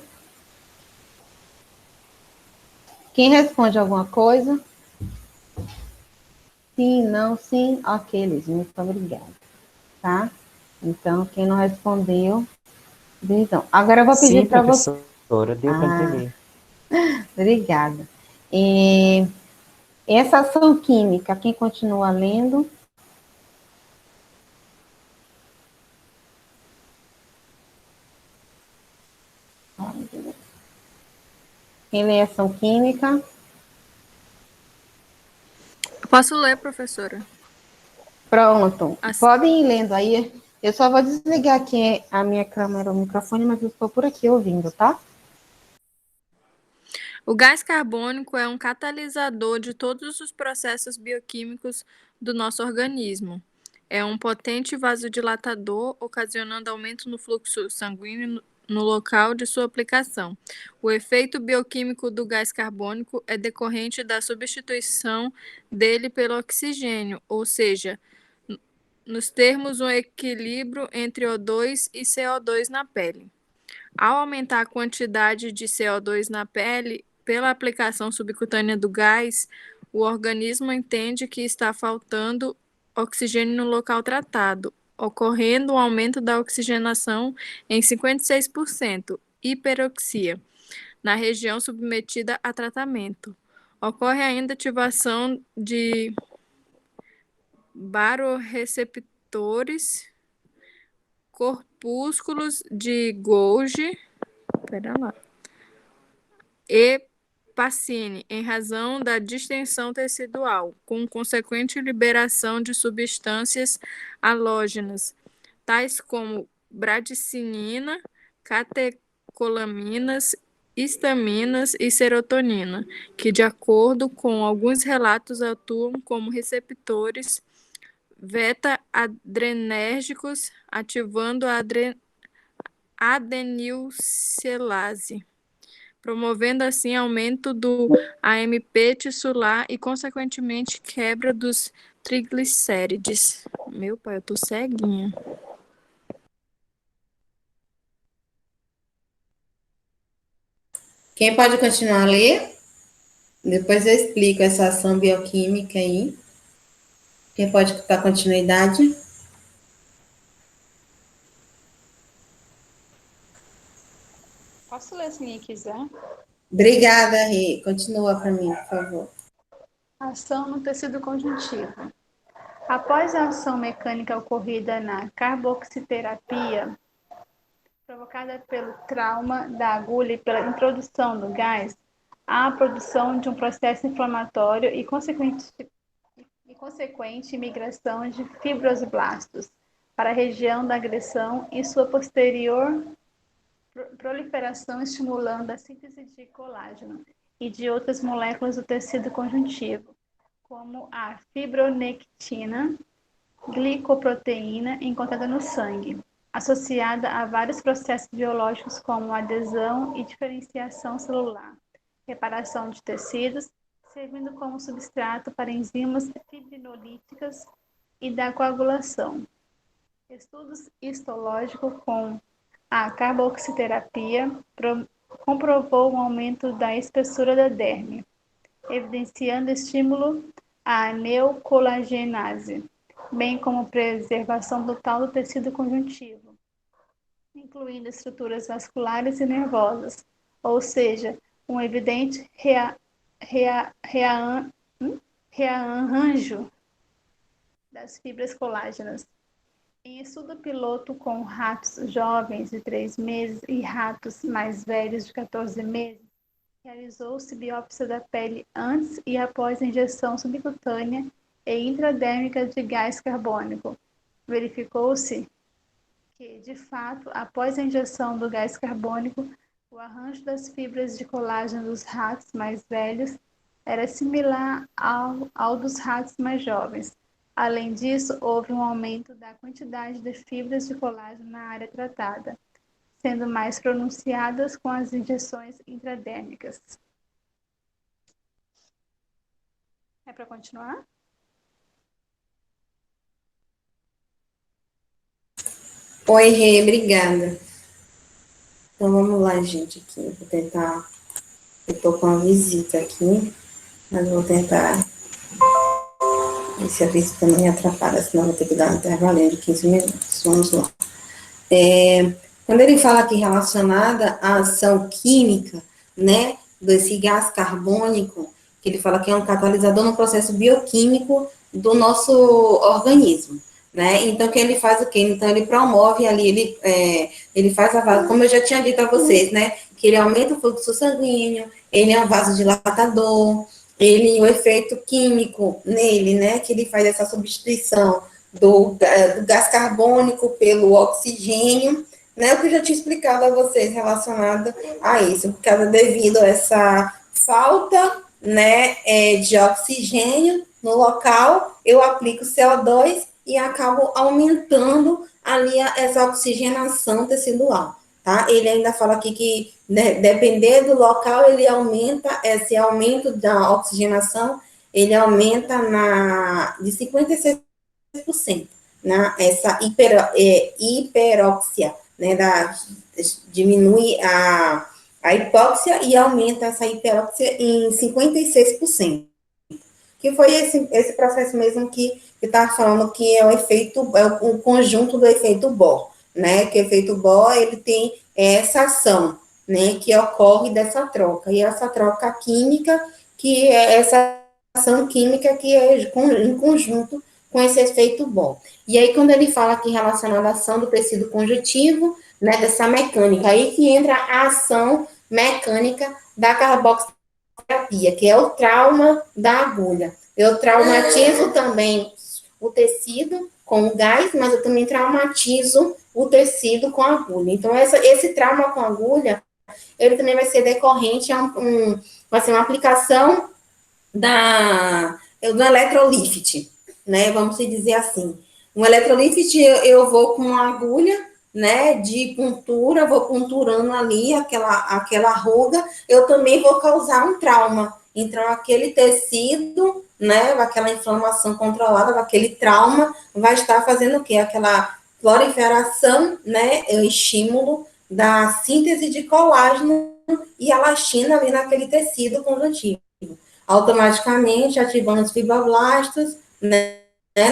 Quem responde alguma coisa? Sim, não, sim. Ok, Liz, muito obrigada. Tá? Então, quem não respondeu, então. Agora eu vou pedir para você. Professora, deu para entender. Obrigada. Essa ação química, quem continua lendo? Quem lê ação química? Eu posso ler, professora? Pronto. Podem ir lendo aí. Eu só vou desligar aqui a minha câmera, o microfone, mas eu estou por aqui ouvindo, tá? O gás carbônico é um catalisador de todos os processos bioquímicos do nosso organismo. É um potente vasodilatador, ocasionando aumento no fluxo sanguíneo no local de sua aplicação. O efeito bioquímico do gás carbônico é decorrente da substituição dele pelo oxigênio, ou seja, nos termos um equilíbrio entre O2 e CO2 na pele. Ao aumentar a quantidade de CO2 na pele, pela aplicação subcutânea do gás, o organismo entende que está faltando oxigênio no local tratado, ocorrendo um aumento da oxigenação em 56%, hiperoxia, na região submetida a tratamento. Ocorre ainda ativação de barorreceptores, corpúsculos de Golgi, e Pacini, em razão da distensão tecidual, com consequente liberação de substâncias halógenas, tais como bradicinina, catecolaminas, histaminas e serotonina, que, de acordo com alguns relatos, atuam como receptores beta-adrenérgicos, ativando a adenilcelase, promovendo assim aumento do AMP tissular e, consequentemente, quebra dos triglicérides. Meu pai, eu tô ceguinha. Quem pode continuar a ler? Depois eu explico essa ação bioquímica aí. Quem pode dar continuidade? Posso ler se ninguém quiser? Obrigada, Rê. Continua para mim, por favor. Ação no tecido conjuntivo. Após a ação mecânica ocorrida na carboxiterapia, provocada pelo trauma da agulha e pela introdução do gás, há a produção de um processo inflamatório e consequente migração de fibroblastos para a região da agressão e sua posterior proliferação, estimulando a síntese de colágeno e de outras moléculas do tecido conjuntivo, como a fibronectina, glicoproteína encontrada no sangue, associada a vários processos biológicos como adesão e diferenciação celular, reparação de tecidos, servindo como substrato para enzimas fibrinolíticas e da coagulação. Estudos histológicos com a carboxiterapia comprovou um aumento da espessura da derme, evidenciando estímulo à neocolagenase, bem como preservação total do tecido conjuntivo, incluindo estruturas vasculares e nervosas, ou seja, um evidente rearranjo das fibras colágenas. Em estudo piloto com ratos jovens de 3 meses e ratos mais velhos de 14 meses, realizou-se biópsia da pele antes e após a injeção subcutânea e intradérmica de gás carbônico. Verificou-se que, de fato, após a injeção do gás carbônico, o arranjo das fibras de colágeno dos ratos mais velhos era similar ao dos ratos mais jovens. Além disso, houve um aumento da quantidade de fibras de colágeno na área tratada, sendo mais pronunciadas com as injeções intradérmicas. É para continuar? Oi, Rê, obrigada. Então, vamos lá, gente, aqui. Vou tentar... Eu estou com uma visita aqui, mas vou tentar... Esse aviso também atrapalha, senão vou ter que dar um intervalinho de 15 minutos. Vamos lá. Quando ele fala aqui relacionada à ação química, né, desse gás carbônico, que ele fala que é um catalisador no processo bioquímico do nosso organismo, né? Então, que ele faz o quê? Então, ele promove ali, ele faz como eu já tinha dito a vocês, né, que ele aumenta o fluxo sanguíneo, ele é um vasodilatador, o efeito químico nele, né, que ele faz essa substituição do gás carbônico pelo oxigênio, né, o que eu já tinha explicado a vocês relacionado a isso, devido a essa falta, né, de oxigênio no local, eu aplico CO2 e acabo aumentando ali essa oxigenação tecidual, tá? Ele ainda fala aqui que, né, depender do local, ele aumenta, esse aumento da oxigenação, ele aumenta de 56%, né? Essa hiperóxia, né, diminui a hipóxia e aumenta essa hiperóxia em 56%. Que foi esse processo mesmo que está falando que é o efeito, é o conjunto do efeito Bohr, né? Que o efeito Bohr, ele tem essa ação, né? Que ocorre dessa troca. E essa troca química, que é essa ação química que é em conjunto com esse efeito Bohr. E aí, quando ele fala aqui relacionado à ação do tecido conjuntivo, né? Dessa mecânica, aí que entra a ação mecânica da carboxiterapia, que é o trauma da agulha. Eu traumatizo também o tecido com o gás, mas eu também traumatizo o tecido com a agulha. Então, esse trauma com a agulha, ele também vai ser decorrente vai ser uma aplicação do eletrolift, né? Vamos dizer assim. Um eletrolift, eu vou com uma agulha, né, de puntura, vou punturando ali aquela ruga, eu também vou causar um trauma. Então, aquele tecido, né, aquela inflamação controlada, aquele trauma, vai estar fazendo o quê? Aquela proliferação, né, o estímulo da síntese de colágeno e elastina ali naquele tecido conjuntivo. Automaticamente ativando os fibroblastos, né,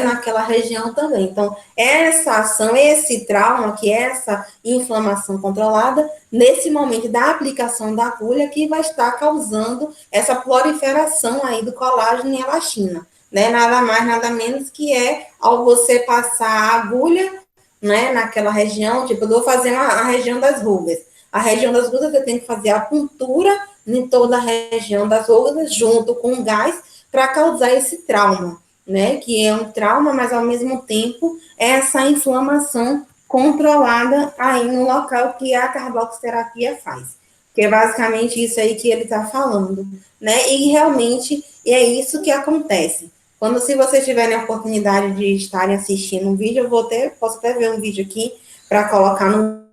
naquela região também. Então, essa ação, esse trauma, que é essa inflamação controlada, nesse momento da aplicação da agulha, que vai estar causando essa proliferação aí do colágeno e elastina, né? Nada mais, nada menos que ao você passar a agulha, né, naquela região, tipo, eu vou fazer a região das rugas. A região das rugas, eu tenho que fazer a puntura em toda a região das rugas, junto com o gás, para causar esse trauma, né, que é um trauma, mas ao mesmo tempo essa inflamação controlada aí no local que a carboxiterapia faz, que é basicamente isso aí que ele está falando, né, e realmente é isso que acontece. Quando, se vocês tiverem a oportunidade de estarem assistindo um vídeo, posso até ver um vídeo aqui para colocar no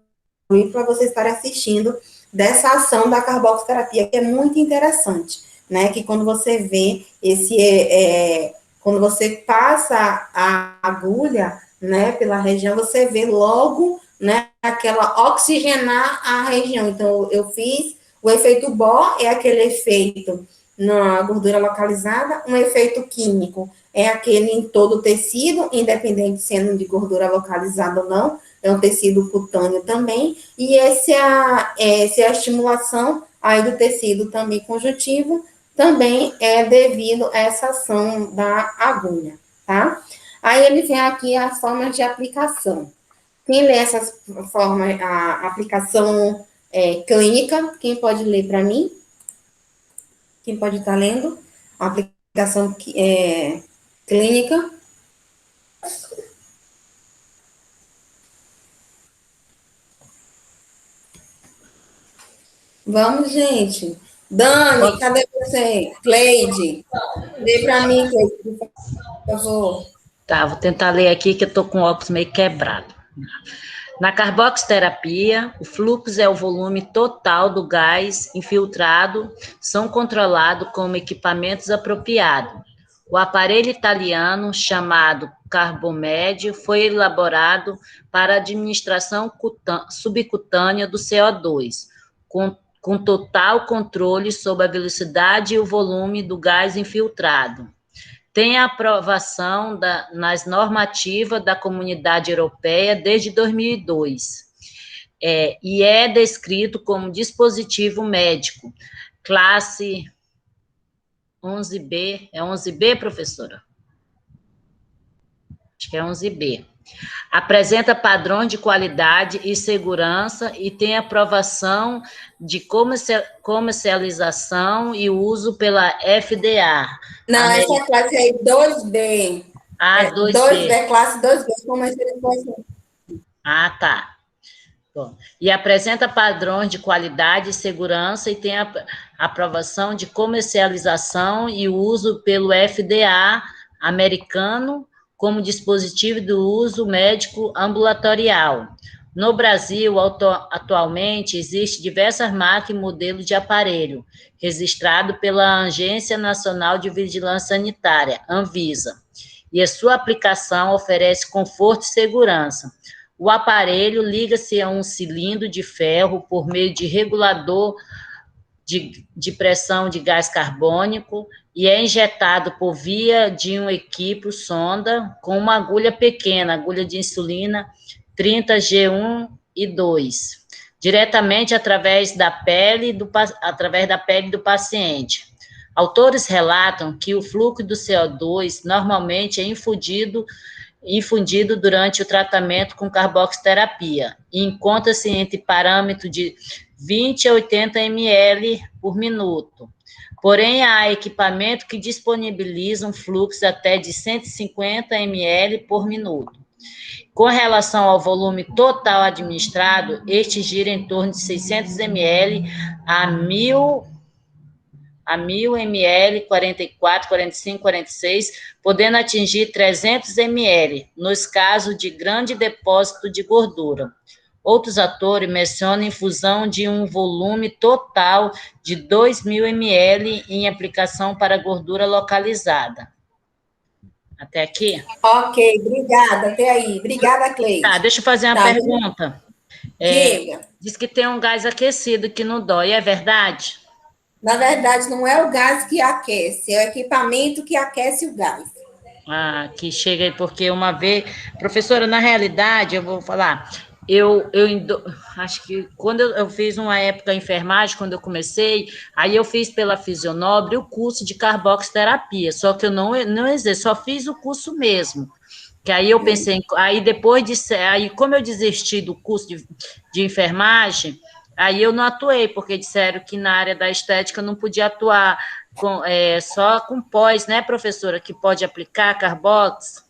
para vocês estarem assistindo dessa ação da carboxiterapia, que é muito interessante, né, que quando você vê quando você passa a agulha, né, pela região, você vê logo, né, aquela oxigenar a região. Então, eu fiz o efeito Bohr, é aquele efeito na gordura localizada, um efeito químico é aquele em todo o tecido, independente sendo de gordura localizada ou não, é um tecido cutâneo também, e essa é a estimulação aí do tecido também conjuntivo, também é devido a essa ação da agulha, tá? Aí ele vem aqui as formas de aplicação. Quem lê essas formas, a aplicação clínica, quem pode ler para mim? Quem pode estar lendo? A aplicação clínica. Vamos, gente. Dani, cadê você? Cleide, lê para mim, Cleide, por favor. Tá, vou tentar ler aqui que eu tô com o óculos meio quebrado. Na carboxiterapia, o fluxo é o volume total do gás infiltrado, são controlados com equipamentos apropriados. O aparelho italiano, chamado Carbomed, foi elaborado para a administração subcutânea do CO2, com total controle sobre a velocidade e o volume do gás infiltrado. Tem a aprovação nas normativas da Comunidade Europeia desde 2002, e é descrito como dispositivo médico, classe 11B, é 11B, professora? Acho que é 11B. Apresenta padrões de qualidade e segurança e tem aprovação de comercialização e uso pela FDA. Não, essa classe aí, 2B. 2B. 2B, classe 2B, comercialização. Ah, tá. Bom, e apresenta padrões de qualidade e segurança e tem a aprovação de comercialização e uso pelo FDA americano como dispositivo do uso médico ambulatorial. No Brasil, atualmente, existe diversas marcas e modelos de aparelho, registrado pela Agência Nacional de Vigilância Sanitária, Anvisa, e a sua aplicação oferece conforto e segurança. O aparelho liga-se a um cilindro de ferro por meio de regulador de pressão de gás carbônico e é injetado por via de um equipo sonda com uma agulha pequena, agulha de insulina 30G1 e 2, diretamente através da pele do paciente. Autores relatam que o fluxo do CO2 normalmente é infundido durante o tratamento com carboxiterapia e encontra-se entre parâmetro de 20 a 80 ml por minuto. Porém, há equipamentos que disponibilizam fluxo até de 150 ml por minuto. Com relação ao volume total administrado, este gira em torno de 600 ml a 1.000 ml, 44, 45, 46, podendo atingir 300 ml, nos casos de grande depósito de gordura. Outros autores mencionam infusão de um volume total de 2.000 ml em aplicação para gordura localizada. Até aqui? Ok, obrigada, até aí. Obrigada, Cleide. Tá, deixa eu fazer uma pergunta. Diga. Diz que tem um gás aquecido que não dói, é verdade? Na verdade, não é o gás que aquece, é o equipamento que aquece o gás. Ah, que chega aí, porque uma vez... Professora, na realidade, eu vou falar... acho que quando eu fiz uma época enfermagem, quando eu comecei, aí eu fiz pela Fisionobre o curso de carboxiterapia, só que eu não exerci, só fiz o curso mesmo. Que aí eu pensei, aí depois aí como eu desisti do curso de enfermagem, aí eu não atuei, porque disseram que na área da estética eu não podia atuar só com pós, né, professora, que pode aplicar carbox?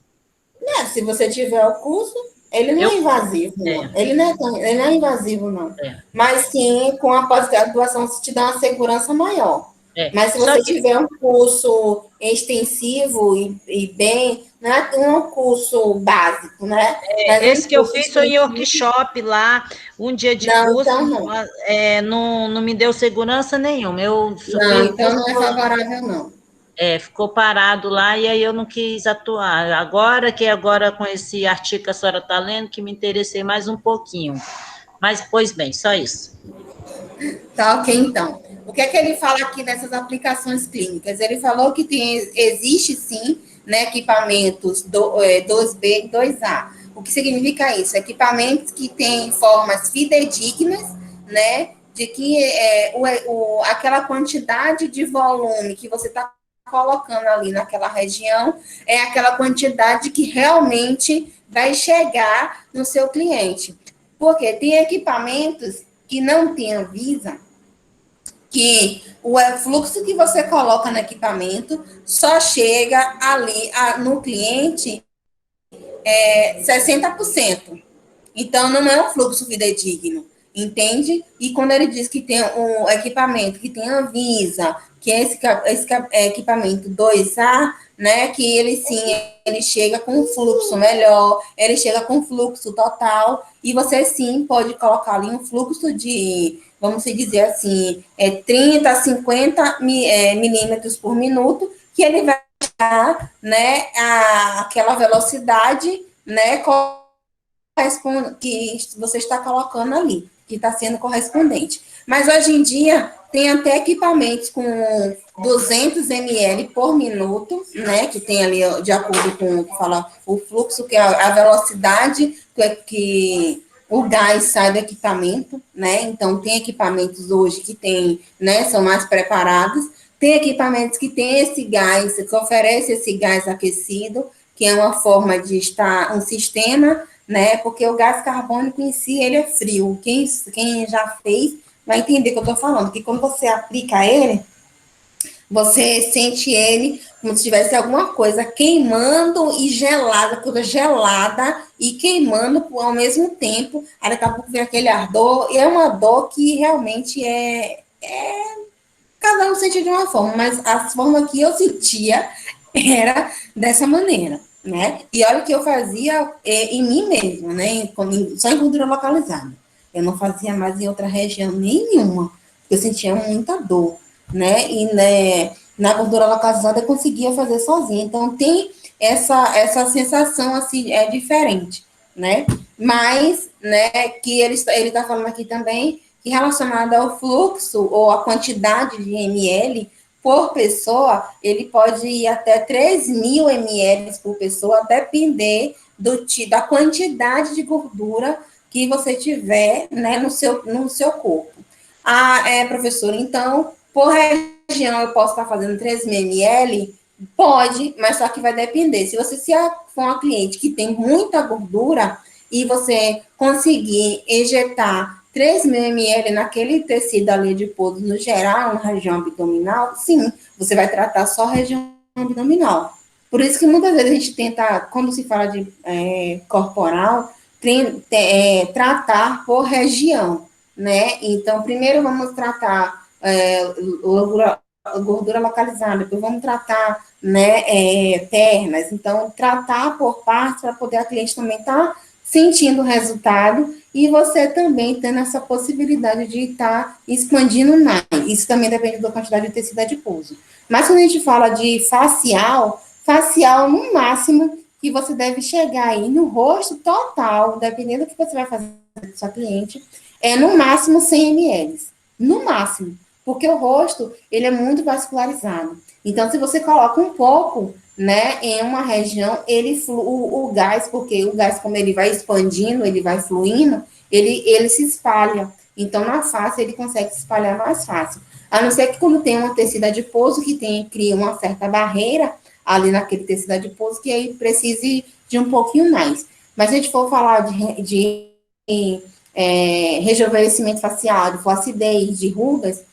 Se você tiver o curso, ele não é invasivo, não. Ele não é invasivo, não. Mas sim, com a pós-graduação, se te dá uma segurança maior. Mas se você tiver um curso extensivo e bem, não é um curso básico, né? Esse que eu fiz foi em workshop lá, um dia de curso, então não me deu segurança nenhuma. Então não é favorável, não. Ficou parado lá e aí eu não quis atuar. Agora com esse artigo que a senhora está lendo, que me interessei mais um pouquinho. Mas, pois bem, só isso. Tá, ok, então. O que é que ele fala aqui nessas aplicações clínicas? Ele falou que existe, sim, né, equipamentos 2B e 2A. O que significa isso? Equipamentos que têm formas fidedignas, né, de que aquela quantidade de volume que você está colocando ali naquela região é aquela quantidade que realmente vai chegar no seu cliente. Porque tem equipamentos que não tem Anvisa, que o fluxo que você coloca no equipamento só chega ali no cliente 60%. Então, não é um fluxo fidedigno, entende? E quando ele diz que tem um equipamento que tem Anvisa, que é esse equipamento 2A, né, que ele chega com um fluxo melhor, ele chega com fluxo total, e você sim pode colocar ali um fluxo de, vamos dizer assim, 30 a 50 milímetros por minuto, que ele vai dar, né, aquela velocidade, né, que você está colocando ali, que está sendo correspondente. Mas hoje em dia tem até equipamentos com 200 ml por minuto, né, que tem ali, de acordo com o que fala o fluxo, que é a velocidade que o gás sai do equipamento, né? Então tem equipamentos hoje que tem, né, são mais preparados. Tem equipamentos que tem esse gás, que oferece esse gás aquecido, que é uma forma de estar um sistema, né? Porque o gás carbônico em si, ele é frio. Quem já fez vai entender o que eu estou falando, que quando você aplica ele, você sente ele como se tivesse alguma coisa queimando e gelada, coisa gelada e queimando ao mesmo tempo. Aí daqui a pouco vem aquele ardor, e é uma dor que realmente cada um sentia de uma forma, mas a forma que eu sentia era dessa maneira, né? E olha o que eu fazia em mim mesma, né? Só em gordura localizada. Eu não fazia mais em outra região nenhuma, porque eu sentia muita dor, né? E né, na gordura localizada eu conseguia fazer sozinha. Então tem essa sensação assim, é diferente, né? Mas, né, que ele está falando aqui também que relacionado ao fluxo ou à quantidade de ml por pessoa, ele pode ir até 3.000 ml por pessoa, a depender da quantidade de gordura que você tiver, né, no seu corpo. Professora, então, por região eu posso estar fazendo 3.000 ml? Pode, mas só que vai depender. Se você for uma cliente que tem muita gordura e você conseguir injetar 3.000 ml naquele tecido ali adiposo no geral, na região abdominal, sim, você vai tratar só a região abdominal. Por isso que muitas vezes a gente tenta, quando se fala de corporal, tratar por região, né? Então, primeiro vamos tratar gordura localizada, depois vamos tratar, né, pernas. Então, tratar por partes para poder a cliente também estar sentindo o resultado e você também tendo essa possibilidade de estar expandindo mais. Isso também depende da quantidade de tecido adiposo. Mas quando a gente fala de facial no máximo que você deve chegar aí no rosto total, dependendo do que você vai fazer com sua cliente, é no máximo 100 ml. No máximo. Porque o rosto, ele é muito vascularizado. Então, se você coloca um pouco, né, em uma região, o gás, porque o gás, como ele vai expandindo, ele vai fluindo, ele se espalha. Então, na face, ele consegue se espalhar mais fácil. A não ser que quando tem uma tecido adiposo, cria uma certa barreira ali naquele tecido adiposo, que aí precise de um pouquinho mais. Mas se a gente for falar de rejuvenescimento facial, de flacidez, de rugas,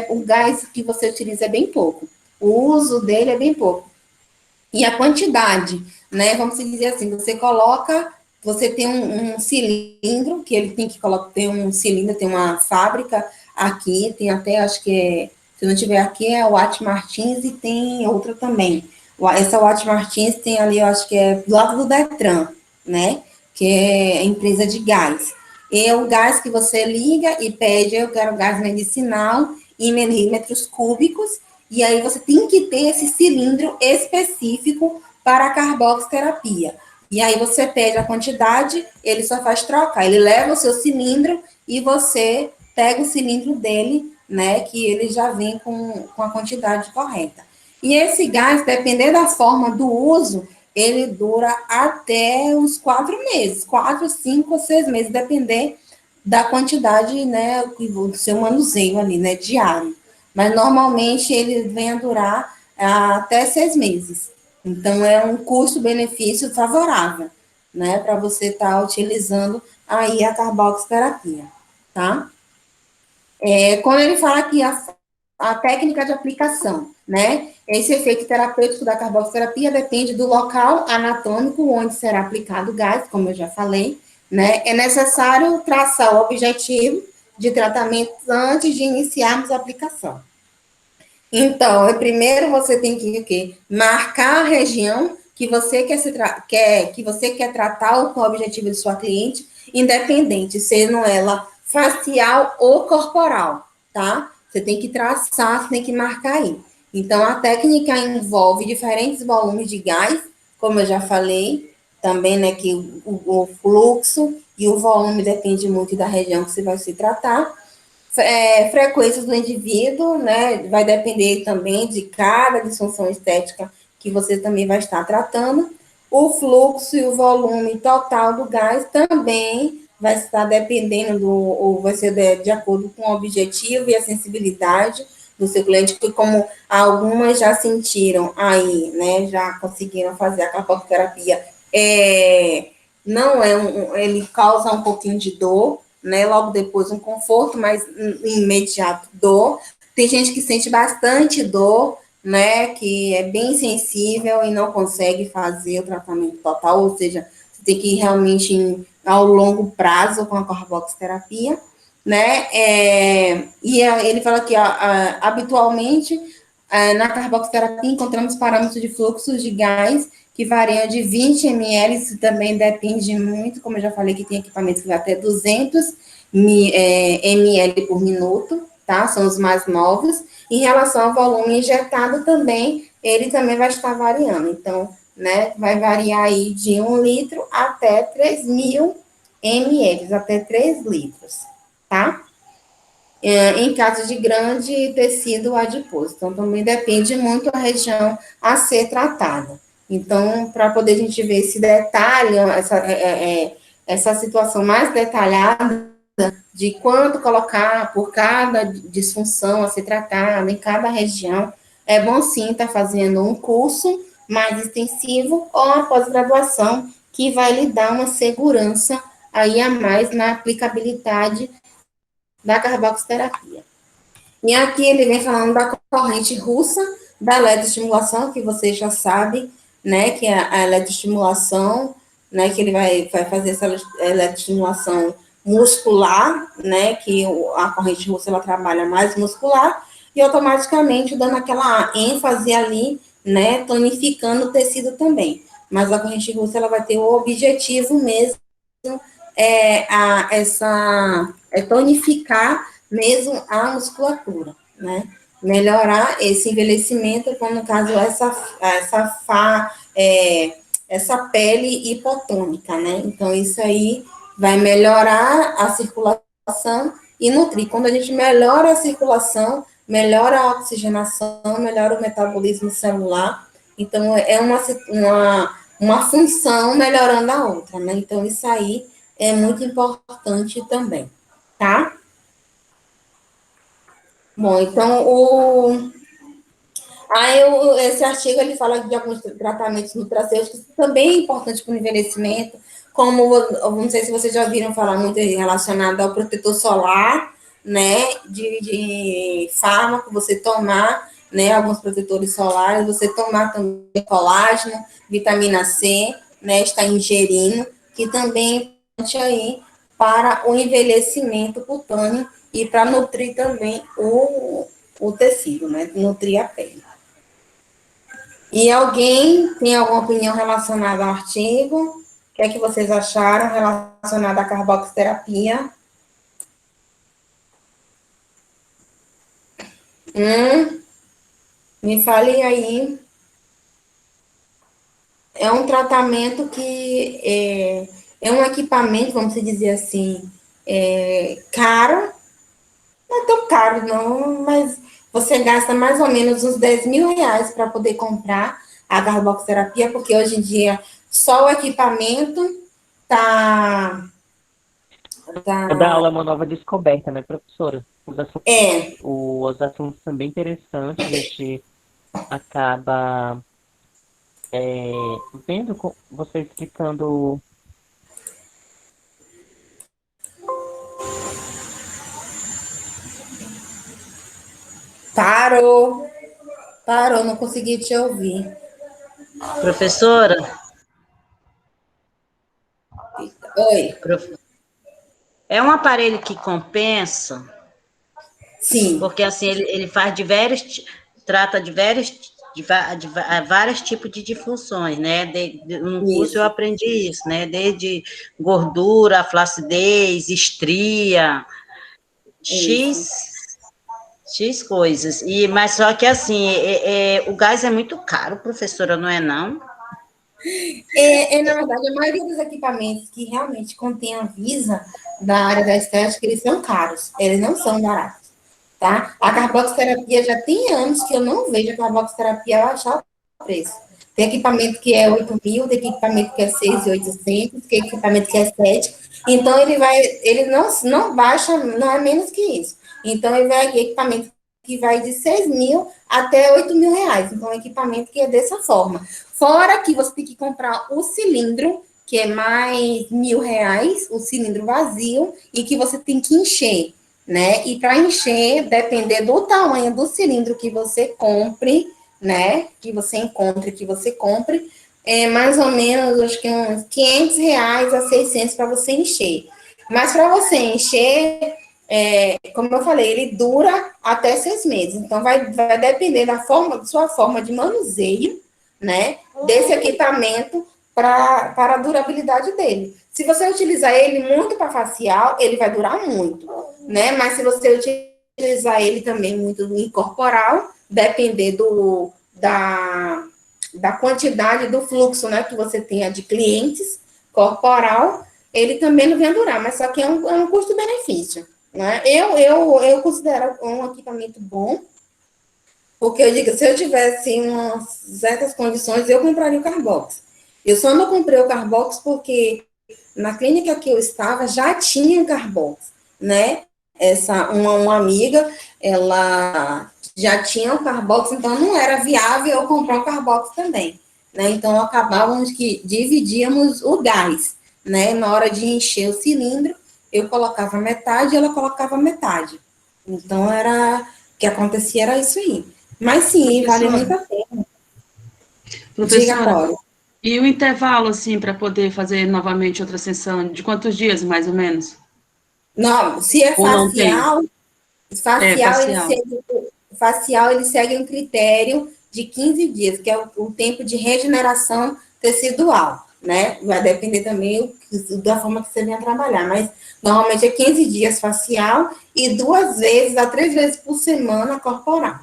o gás que você utiliza é bem pouco. O uso dele é bem pouco. E a quantidade, né? Vamos dizer assim, você tem um cilindro, que ele tem que colocar, tem um cilindro, tem uma fábrica aqui, tem até, acho que se não tiver aqui, é o Watt Martins e tem outra também. Essa Watt Martins tem ali, eu acho que é do lado do Detran, né? Que é a empresa de gás. É o gás que você liga e pede, eu quero gás medicinal em milímetros cúbicos, e aí você tem que ter esse cilindro específico para a carboxterapia. E aí você pede a quantidade, ele só faz trocar. Ele leva o seu cilindro e você pega o cilindro dele, né, que ele já vem com a quantidade correta. E esse gás, dependendo da forma do uso, ele dura até uns 4 meses, 4, 5 ou 6 meses, depender da quantidade, né, do seu manuseio ali, né, diário. Mas normalmente ele vem a durar até 6 meses. Então é um custo-benefício favorável, né, para você estar utilizando aí a carboxterapia, tá? Quando ele fala que a técnica de aplicação, né, esse efeito terapêutico da carboxterapia depende do local anatômico onde será aplicado o gás, como eu já falei, né, é necessário traçar o objetivo de tratamento antes de iniciarmos a aplicação. Então, primeiro você tem que o quê? Marcar a região que você quer tratar ou com o objetivo de sua cliente, independente, sendo ela facial ou corporal, tá? Você tem que traçar, você tem que marcar aí. Então, a técnica envolve diferentes volumes de gás, como eu já falei, também, né, que o fluxo e o volume depende muito da região que você vai se tratar. Frequências do indivíduo, né, vai depender também de cada disfunção estética que você também vai estar tratando. O fluxo e o volume total do gás também vai estar dependendo ou vai ser de acordo com o objetivo e a sensibilidade do seu cliente, que como algumas já sentiram aí, né, já conseguiram fazer a carboterapia, não ele causa um pouquinho de dor, né, logo depois um conforto, mas imediato dor. Tem gente que sente bastante dor, né, que é bem sensível e não consegue fazer o tratamento total, ou seja, você tem que ir realmente ao longo prazo com a carboxterapia, né, ele fala que habitualmente na carboxterapia encontramos parâmetros de fluxo de gás que variam de 20 ml, isso também depende muito, como eu já falei, que tem equipamentos que vai até 200 ml por minuto, tá? São os mais novos. Em relação ao volume injetado também, ele também vai estar variando. Então, né, vai variar aí de 1 litro até 3.000 ml, até 3 litros, tá? Em caso de grande tecido adiposo. Então, também depende muito da região a ser tratada. Então, para poder a gente ver esse detalhe, essa situação mais detalhada de quanto colocar por cada disfunção a ser tratada em cada região, é bom sim estar fazendo um curso mais extensivo ou uma pós-graduação que vai lhe dar uma segurança aí a mais na aplicabilidade da carboxterapia. E aqui ele vem falando da corrente russa da eletroestimulação, que você já sabe, né, que é a eletroestimulação, né, que ele vai fazer essa eletroestimulação muscular, né, que a corrente russa ela trabalha mais muscular, e automaticamente dando aquela ênfase ali, né, tonificando o tecido também. Mas a corrente russa ela vai ter o objetivo mesmo tonificar mesmo a musculatura, né? Melhorar esse envelhecimento, como no caso essa pele hipotônica, né? Então, isso aí vai melhorar a circulação e nutrir. Quando a gente melhora a circulação, melhora a oxigenação, melhora o metabolismo celular. Então, é uma função melhorando a outra, né? Então, isso aí é muito importante também, tá? Bom, então, esse artigo, ele fala de alguns tratamentos nutracêuticos, que também é importante para o envelhecimento, como, não sei se vocês já ouviram falar muito relacionado ao protetor solar, né, de fármaco, você tomar, né, alguns protetores solares, você tomar também colágeno, vitamina C, né, está ingerindo, que também é importante aí para o envelhecimento cutâneo e para nutrir também o tecido, né, nutrir a pele. E alguém tem alguma opinião relacionada ao artigo? O que é que vocês acharam relacionado à carboxterapia? Me fale aí. É um tratamento que é um equipamento, vamos dizer assim, caro. Não é tão caro, não, mas você gasta mais ou menos uns 10 mil reais para poder comprar a carboxterapia, porque hoje em dia só o equipamento tá. Cada aula é uma nova descoberta, né, professora? É. Os assuntos são bem interessantes, a gente acaba vendo você explicando. Parou, não consegui te ouvir. Professora? Oi. É um aparelho que compensa? Sim. Porque, assim, ele faz trata de vários tipos de disfunções, né? No curso eu aprendi isso, né? Desde gordura, flacidez, estria, X coisas. Mas só que, assim, o gás é muito caro, professora, não é não? Na verdade, a maioria dos equipamentos que realmente contém a Anvisa da área da estética, eles são caros, eles não são baratos, tá? A carboxterapia já tem anos que eu não vejo a carboxterapia baixar o preço. Tem equipamento que é 8 mil, tem equipamento que é 6.800, tem equipamento que é 7. Então, ele não baixa, não é menos que isso. Então, ele vai aqui, equipamento que vai de 6 mil até 8 mil reais. Então, é um equipamento que é dessa forma. Fora que você tem que comprar o cilindro, que é mais 1.000 reais, o cilindro vazio, e que você tem que encher, né? E para encher, depender do tamanho do cilindro que você compre, né, que você encontre, que você compre, é mais ou menos, acho que uns R$ 500 a 600 para você encher. Mas para você encher, como eu falei, ele dura até 6 meses. Então, vai depender da sua forma de manuseio, né, desse equipamento para a durabilidade dele. Se você utilizar ele muito para facial, ele vai durar muito, né? Mas se você utilizar ele também muito em corporal, depender da quantidade do fluxo, né, que você tenha de clientes corporal, ele também não vem durar, mas só que é um custo-benefício, né? Eu considero um equipamento bom, porque eu digo, se eu tivesse umas certas condições, eu compraria o Carbox. Eu só não comprei o Carbox porque na clínica que eu estava já tinha Carbox, né? Uma amiga, ela já tinha o Carbox, então não era viável eu comprar o Carbox também, né? Então acabávamos que dividíamos o gás, né? Na hora de encher o cilindro, eu colocava metade e ela colocava metade. Então o que acontecia era isso aí. Mas sim, vale muito a pena. Diga, Professora, Cláudia. e o intervalo, assim, para poder fazer novamente outra sessão, de quantos dias, mais ou menos? Não, se é Ou não tem? facial, Facial. facial ele segue um critério de 15 dias, que é o tempo de regeneração tecidual, né? Vai depender também da forma que você venha trabalhar, mas normalmente é 15 dias facial e 2 vezes a 3 vezes por semana corporal.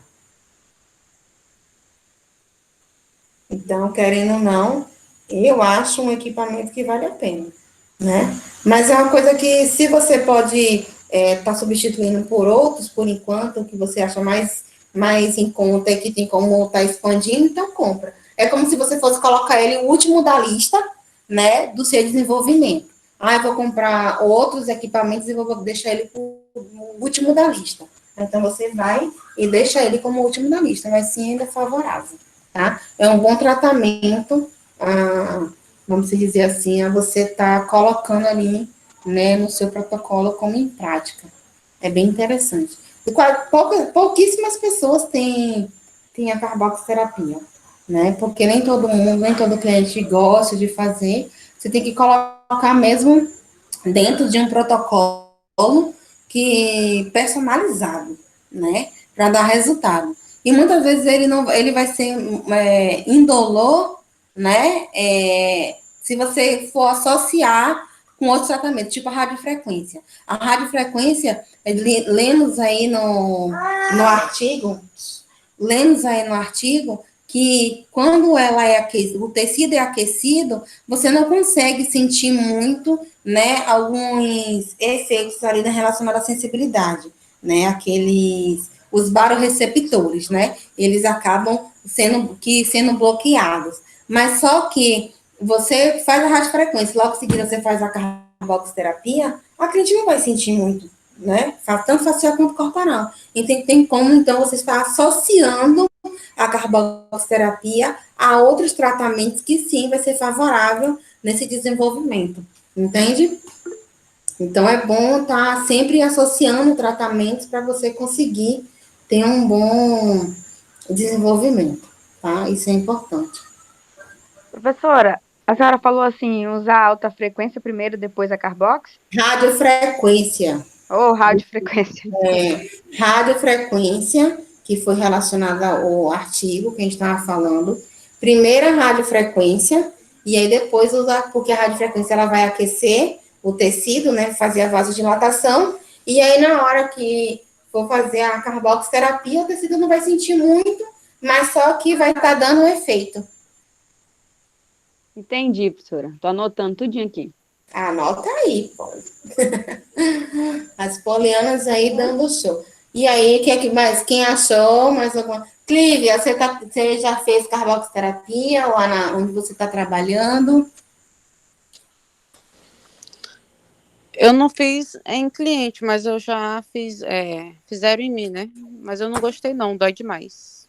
Então, querendo ou não, eu acho um equipamento que vale a pena, né? Mas é uma coisa que, se você pode estar substituindo por outros, por enquanto, que você acha mais em conta e que tem como estar expandindo, então compra. É como se você fosse colocar ele o último da lista, né, do seu desenvolvimento. Ah, eu vou comprar outros equipamentos e vou deixar ele o último da lista. Então, você vai e deixa ele como o último da lista, mas sim ainda favorável, tá? É um bom tratamento, vamos dizer assim, a você estar colocando ali, né, no seu protocolo como em prática. É bem interessante. E pouquíssimas pessoas têm a carboxiterapia, né? Porque nem todo mundo, nem todo cliente gosta de fazer. Você tem que colocar mesmo dentro de um protocolo personalizado, né? Para dar resultado. E muitas vezes ele vai ser indolor, né? Se você for associar com outros tratamentos, tipo a radiofrequência. A radiofrequência, lemos aí no artigo, que quando ela é aquecida, o tecido é aquecido, você não consegue sentir muito, né, alguns efeitos ali relacionados à sensibilidade, né, os barorreceptores, né, eles acabam sendo bloqueados. Mas só que você faz a radiofrequência, logo em seguida você faz a carboxiterapia, a cliente não vai sentir muito, né, tanto facial quanto corporal. E tem como, então, você está associando a carboxiterapia a outros tratamentos que sim vai ser favorável nesse desenvolvimento, entende? Então é bom estar sempre associando tratamentos para você conseguir ter um bom desenvolvimento, tá? Isso é importante. Professora, a senhora falou assim, usar alta frequência primeiro, depois a carbox? Radiofrequência. Ou radiofrequência? Radiofrequência, que foi relacionada ao artigo que a gente estava falando. Primeiro a radiofrequência, e aí depois usar, porque a radiofrequência ela vai aquecer o tecido, né, fazer a vasodilatação, e aí na hora que for fazer a carboxiterapia, o tecido não vai sentir muito, mas só que vai estar dando um efeito. Entendi, professora. Tô anotando tudinho aqui. Anota aí, pô. As polianas aí dando show. E aí, quem achou mais alguma? Clívia, você já fez carboxiterapia lá onde você está trabalhando? Eu não fiz em cliente, mas eu já fiz, fizeram em mim, né? Mas eu não gostei não, dói demais.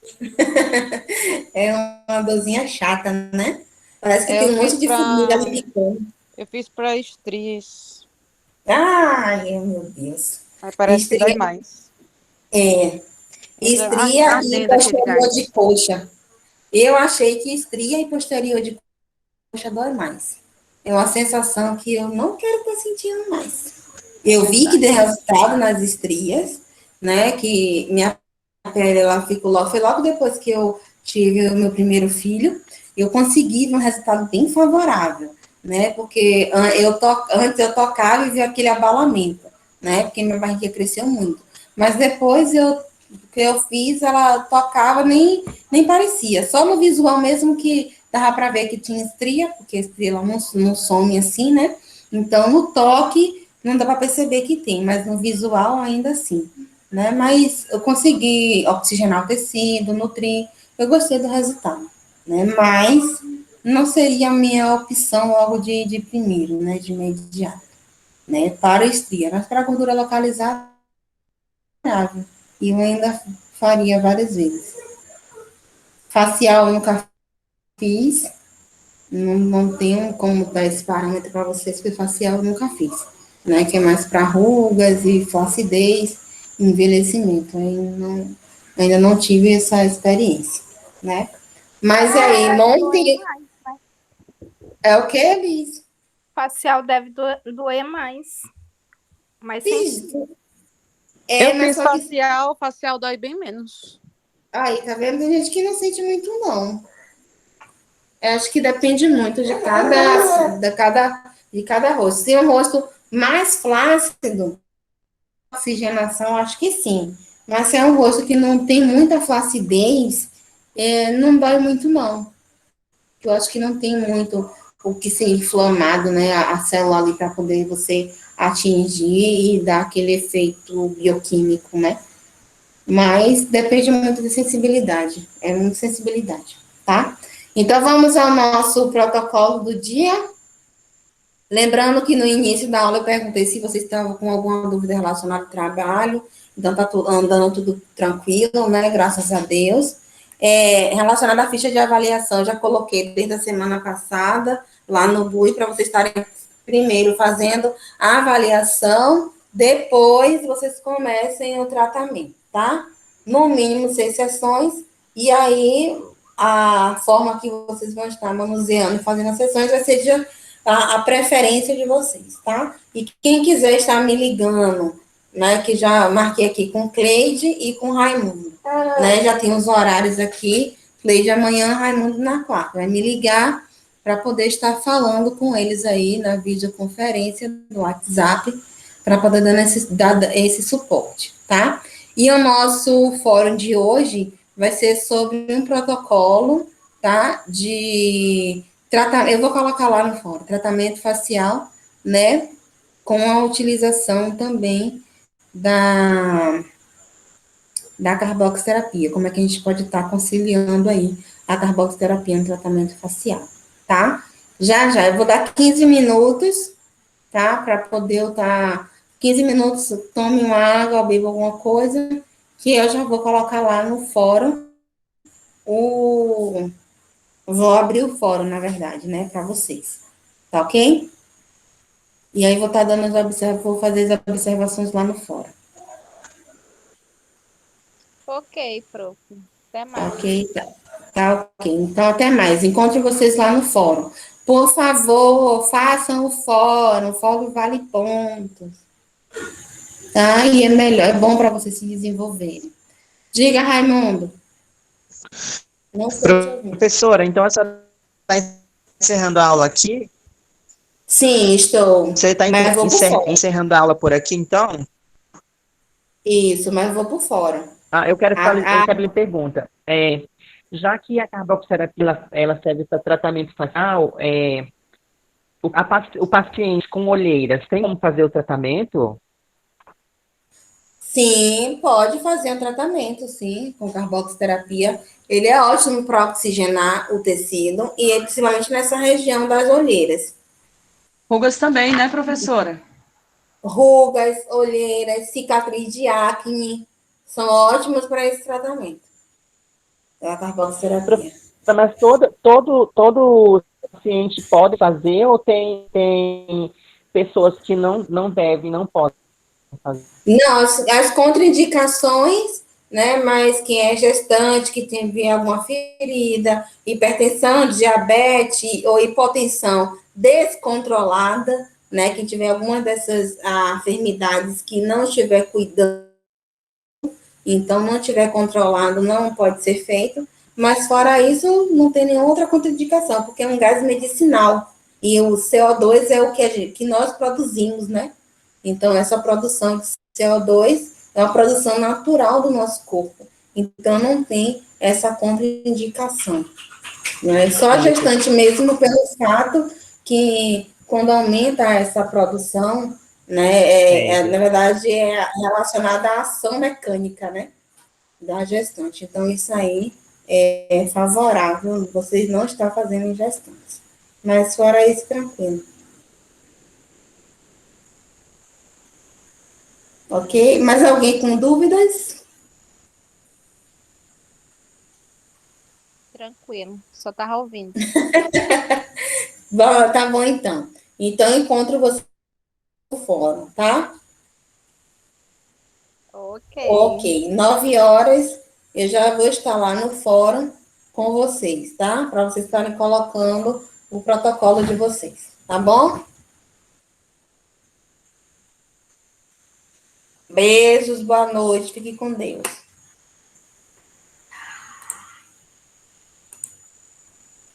É uma dorzinha chata, né? Parece que tem Eu um monte fiz de formiga ali picando. eu fiz para estrias. Ai, meu Deus. Aí parece que dói Estria, mais. é, Entra estria e ardendo aquele posterior de gás. coxa. Eu achei que estria e posterior de coxa dói mais. É uma sensação que eu não quero estar sentindo mais. Eu vi que deu resultado nas estrias, né? Que minha pele ela ficou logo, foi logo depois que eu tive o meu primeiro filho, eu consegui um resultado bem favorável, né? Porque antes eu tocava e via aquele abalamento, né? Porque minha barriga cresceu muito. Mas depois que eu fiz, ela tocava, nem parecia. Só no visual mesmo que dava para ver que tinha estria, porque a estria ela não some assim, né? Então, no toque, não dá para perceber que tem, mas no visual ainda assim, né? Mas eu consegui oxigenar o tecido, nutrir, eu gostei do resultado, né? Mas não seria a minha opção logo de primeiro, né? De imediato, né? Para a estria, mas para a gordura localizada, e eu ainda faria várias vezes. Facial eu nunca fiz, não tenho como dar esse parâmetro para vocês, porque facial eu nunca fiz, né? Que é mais para rugas e flacidez, envelhecimento. Ainda não tive essa experiência, né? Mas aí, não tem. É o que, Liz? Facial deve doer mais. Mais sensível. Eu Mas fiz só que. facial dói bem menos. Aí, tá vendo? Tem gente que não sente muito, não. Eu acho que depende muito de cada rosto. Se é um rosto mais flácido, oxigenação, acho que sim. Mas se é um rosto que não tem muita flacidez, não dói muito, não. Eu acho que não tem muito o que ser inflamado, né? A célula ali para poder você atingir e dar aquele efeito bioquímico, né? Mas depende muito da sensibilidade. É muito sensibilidade, tá? Então, vamos ao nosso protocolo do dia. Lembrando que no início da aula eu perguntei se vocês estavam com alguma dúvida relacionada ao trabalho. Então, tá andando tudo tranquilo, né? Graças a Deus. Relacionado à ficha de avaliação, eu já coloquei desde a semana passada lá no BUI para vocês estarem primeiro fazendo a avaliação, depois vocês comecem o tratamento, tá? No mínimo 6 sessões, e aí a forma que vocês vão estar manuseando e fazendo as sessões vai ser a preferência de vocês, tá? E quem quiser estar me ligando, né, que já marquei aqui com Cleide e com Raimundo, né, já tem os horários aqui, Cleide amanhã, Raimundo na quarta, vai me ligar para poder estar falando com eles aí na videoconferência, no WhatsApp, para poder dar esse suporte, tá? E o nosso fórum de hoje vai ser sobre um protocolo, tá, de tratamento, eu vou colocar lá no fórum, tratamento facial, né, com a utilização também da carboxiterapia, como é que a gente pode estar conciliando aí a carboxiterapia no tratamento facial, tá? Já, eu vou dar 15 minutos, tá? Para poder eu estar 15 minutos, tome uma água, beba alguma coisa, que eu já vou colocar lá no fórum, vou abrir o fórum, na verdade, né, para vocês, tá ok? E aí vou estar dando vou fazer as observações lá no fórum. Ok, prof. Até mais. Ok, tá ok. Então, até mais. Encontro vocês lá no fórum. Por favor, façam o fórum vale pontos. Tá? E é melhor, é bom para vocês se desenvolverem. Diga, Raimundo. Não sei te ouvir. Professora, então a senhora está encerrando a aula aqui? Sim, estou. Você está encerrando a aula por aqui, então? Isso, mas vou por fora. Eu quero lhe perguntar. Já que a carboxiterapia ela serve para tratamento facial, o paciente com olheiras tem como fazer o tratamento? Sim, pode fazer um tratamento, sim, com carboxiterapia. Ele é ótimo para oxigenar o tecido, e principalmente nessa região das olheiras. Rugas também, né, professora? Rugas, olheiras, cicatriz de acne, são ótimos para esse tratamento. É a carboxiterapia. Mas todo paciente pode fazer ou tem pessoas que não devem, não podem fazer? Não, as contraindicações, né? Mas quem é gestante, que tem alguma ferida, hipertensão, diabetes ou hipotensão descontrolada, né? Quem tiver alguma dessas enfermidades que não estiver cuidando, então não estiver controlado, não pode ser feito. Mas fora isso, não tem nenhuma outra contraindicação, porque é um gás medicinal. E o CO2 é o que nós produzimos, né? Então, essa produção de CO2 é uma produção natural do nosso corpo. Então, não tem essa contraindicação. Né? Só a gestante mesmo, pelo fato que, quando aumenta essa produção, né, na verdade, é relacionada à ação mecânica, né, da gestante. Então, isso aí é favorável, vocês não estão fazendo em gestantes. Mas, fora isso, tranquilo. Ok? Mais alguém com dúvidas? Tranquilo, só tava ouvindo. Bom, tá bom, então. Então, encontro você no fórum, tá? Ok. Ok. 9 horas, eu já vou estar lá no fórum com vocês, tá? Para vocês estarem colocando o protocolo de vocês, tá bom? Beijos, boa noite, fique com Deus.